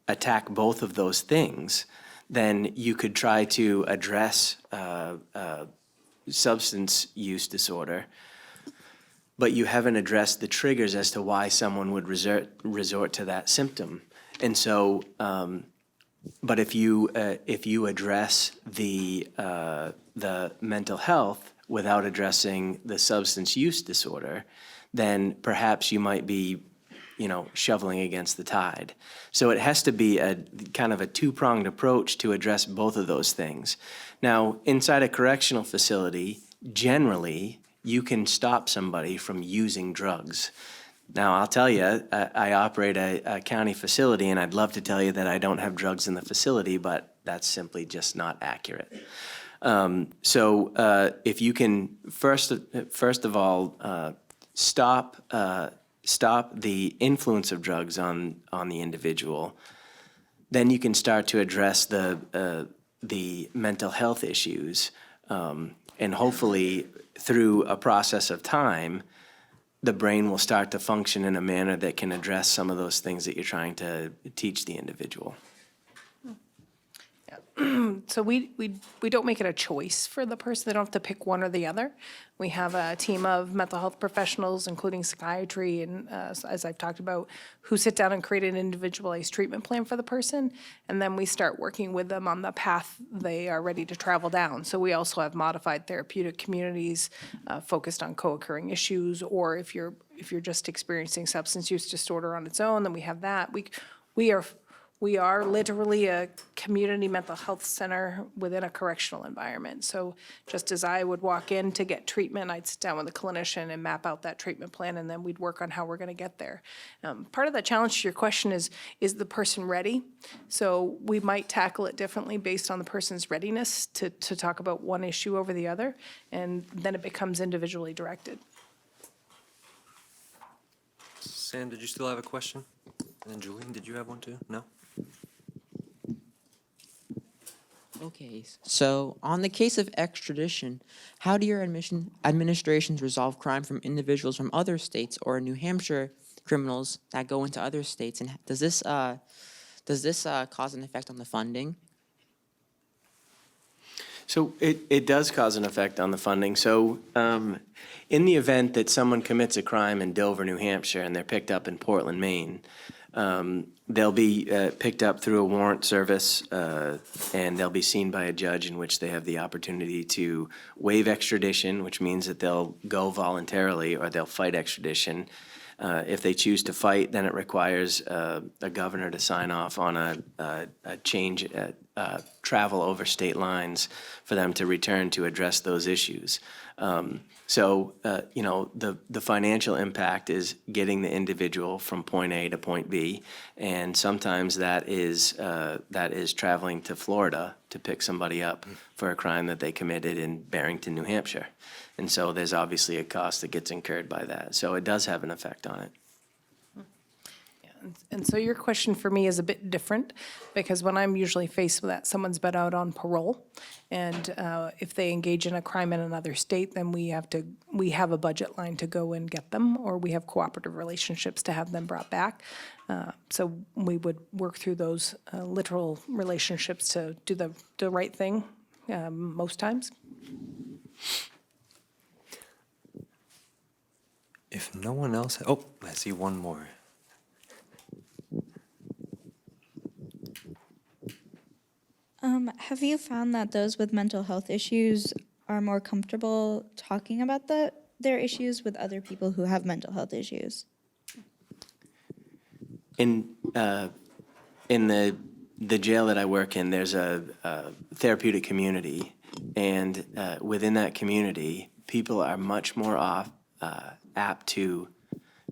attack both of those things, then you could try to address substance use disorder, but you haven't addressed the triggers as to why someone would resort to that symptom. And so, but if you address the mental health without addressing the substance use disorder, then perhaps you might be, shoveling against the tide. So it has to be a kind of a two-pronged approach to address both of those things. Now, inside a correctional facility, generally, you can stop somebody from using drugs. Now, I'll tell you, I operate a county facility, and I'd love to tell you that I don't have drugs in the facility, but that's simply just not accurate. So if you can, first of all, stop the influence of drugs on the individual, then you can start to address the mental health issues, and hopefully through a process of time, the brain will start to function in a manner that can address some of those things that you're trying to teach the individual. So we don't make it a choice for the person. They don't have to pick one or the other. We have a team of mental health professionals, including psychiatry, and as I've talked about, who sit down and create an individualized treatment plan for the person, and then we start working with them on the path they are ready to travel down. So we also have modified therapeutic communities focused on co-occurring issues, or if you're just experiencing substance use disorder on its own, then we have that. We are literally a community mental health center within a correctional environment. So just as I would walk in to get treatment, I'd sit down with a clinician and map out that treatment plan, and then we'd work on how we're going to get there. Part of the challenge to your question is the person ready? So we might tackle it differently based on the person's readiness to talk about one issue over the other, and then it becomes individually directed. Sam, did you still have a question? And then Julian, did you have one too? No? Okay, so on the case of extradition, how do your administrations resolve crime from individuals from other states or New Hampshire criminals that go into other states? And does this cause an effect on the funding? So it does cause an effect on the funding. So in the event that someone commits a crime in Dover, New Hampshire, and they're picked up in Portland, Maine, they'll be picked up through a warrant service, and they'll be seen by a judge in which they have the opportunity to waive extradition, which means that they'll go voluntarily, or they'll fight extradition. If they choose to fight, then it requires a governor to sign off on a change, travel over state lines for them to return to address those issues. So, the financial impact is getting the individual from point A to point B, and sometimes that is traveling to Florida to pick somebody up for a crime that they committed in Barrington, New Hampshire. And so there's obviously a cost that gets incurred by that. So it does have an effect on it. And so your question for me is a bit different, because when I'm usually faced with that, someone's been out on parole, and if they engage in a crime in another state, then we have a budget line to go and get them, or we have cooperative relationships to have them brought back. So we would work through those literal relationships to do the right thing most times. If no one else, oh, I see one more. Have you found that those with mental health issues are more comfortable talking about their issues with other people who have mental health issues? In the jail that I work in, there's a therapeutic community, and within that community, people are much more apt to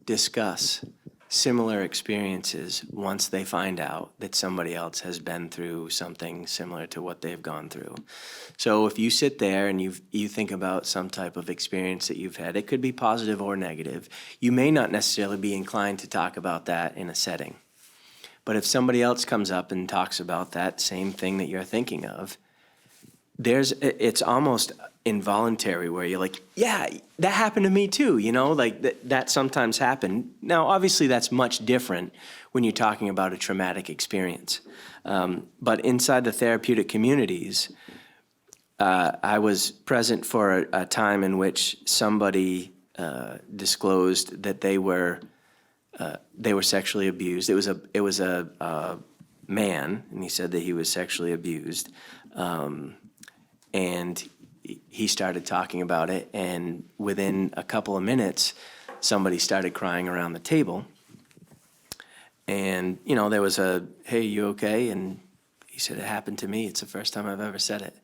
discuss similar experiences once they find out that somebody else has been through something similar to what they've gone through. So if you sit there and you think about some type of experience that you've had, it could be positive or negative, you may not necessarily be inclined to talk about that in a setting. But if somebody else comes up and talks about that same thing that you're thinking of, it's almost involuntary where you're like, yeah, that happened to me too, you know, like that sometimes happened. Now, obviously that's much different when you're talking about a traumatic experience. But inside the therapeutic communities, I was present for a time in which somebody disclosed that they were sexually abused. It was a man, and he said that he was sexually abused. And he started talking about it, and within a couple of minutes, somebody started crying around the table. And, you know, there was hey, you okay? And he said, it happened to me. It's the first time I've ever said it.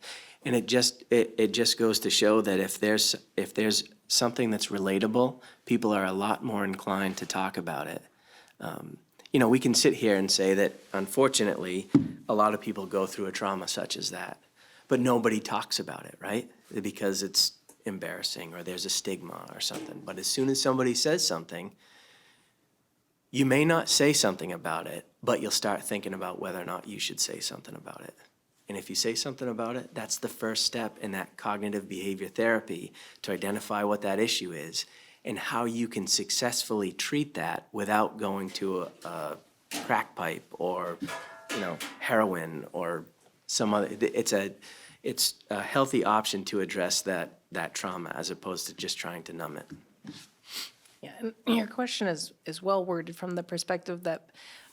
And it just goes to show that if there's something that's relatable, people are a lot more inclined to talk about it. You know, we can sit here and say that, unfortunately, a lot of people go through a trauma such as that. But nobody talks about it, right? Because it's embarrassing or there's a stigma or something. But as soon as somebody says something, you may not say something about it, but you'll start thinking about whether or not you should say something about it. And if you say something about it, that's the first step in that cognitive behavior therapy to identify what that issue is and how you can successfully treat that without going to a crack pipe or, you know, heroin or some other. It's a healthy option to address that trauma as opposed to just trying to numb it. Yeah, and your question is well worded from the perspective that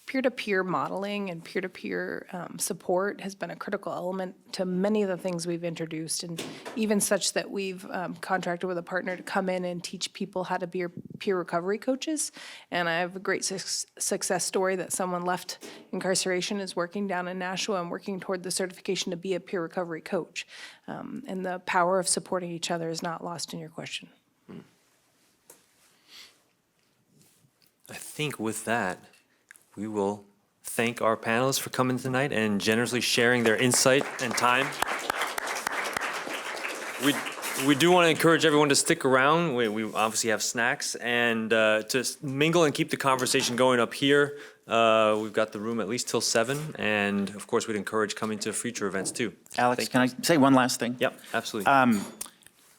peer-to-peer modeling and peer-to-peer support has been a critical element to many of the things we've introduced, and even such that we've contracted with a partner to come in and teach people how to be peer recovery coaches. And I have a great success story that someone left incarceration, is working down in Nashua and working toward the certification to be a peer recovery coach. And the power of supporting each other is not lost in your question. I think with that, we will thank our panelists for coming tonight and generously sharing their insight and time. We do want to encourage everyone to stick around. We obviously have snacks, and to mingle and keep the conversation going up here. We've got the room at least till 7, and of course we'd encourage coming to future events too. Alex, can I say one last thing? Yep, absolutely.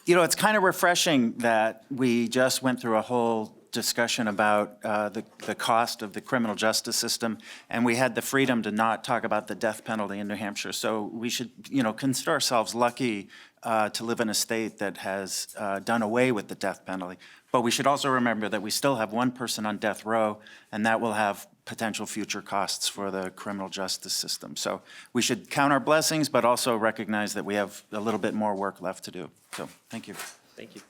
You know, it's kind of refreshing that we just went through a whole discussion about the cost of the criminal justice system, and we had the freedom to not talk about the death penalty in New Hampshire. So we should, you know, consider ourselves lucky to live in a state that has done away with the death penalty. But we should also remember that we still have one person on death row, and that will have potential future costs for the criminal justice system. So we should count our blessings, but also recognize that we have a little bit more work left to do. So thank you. Thank you.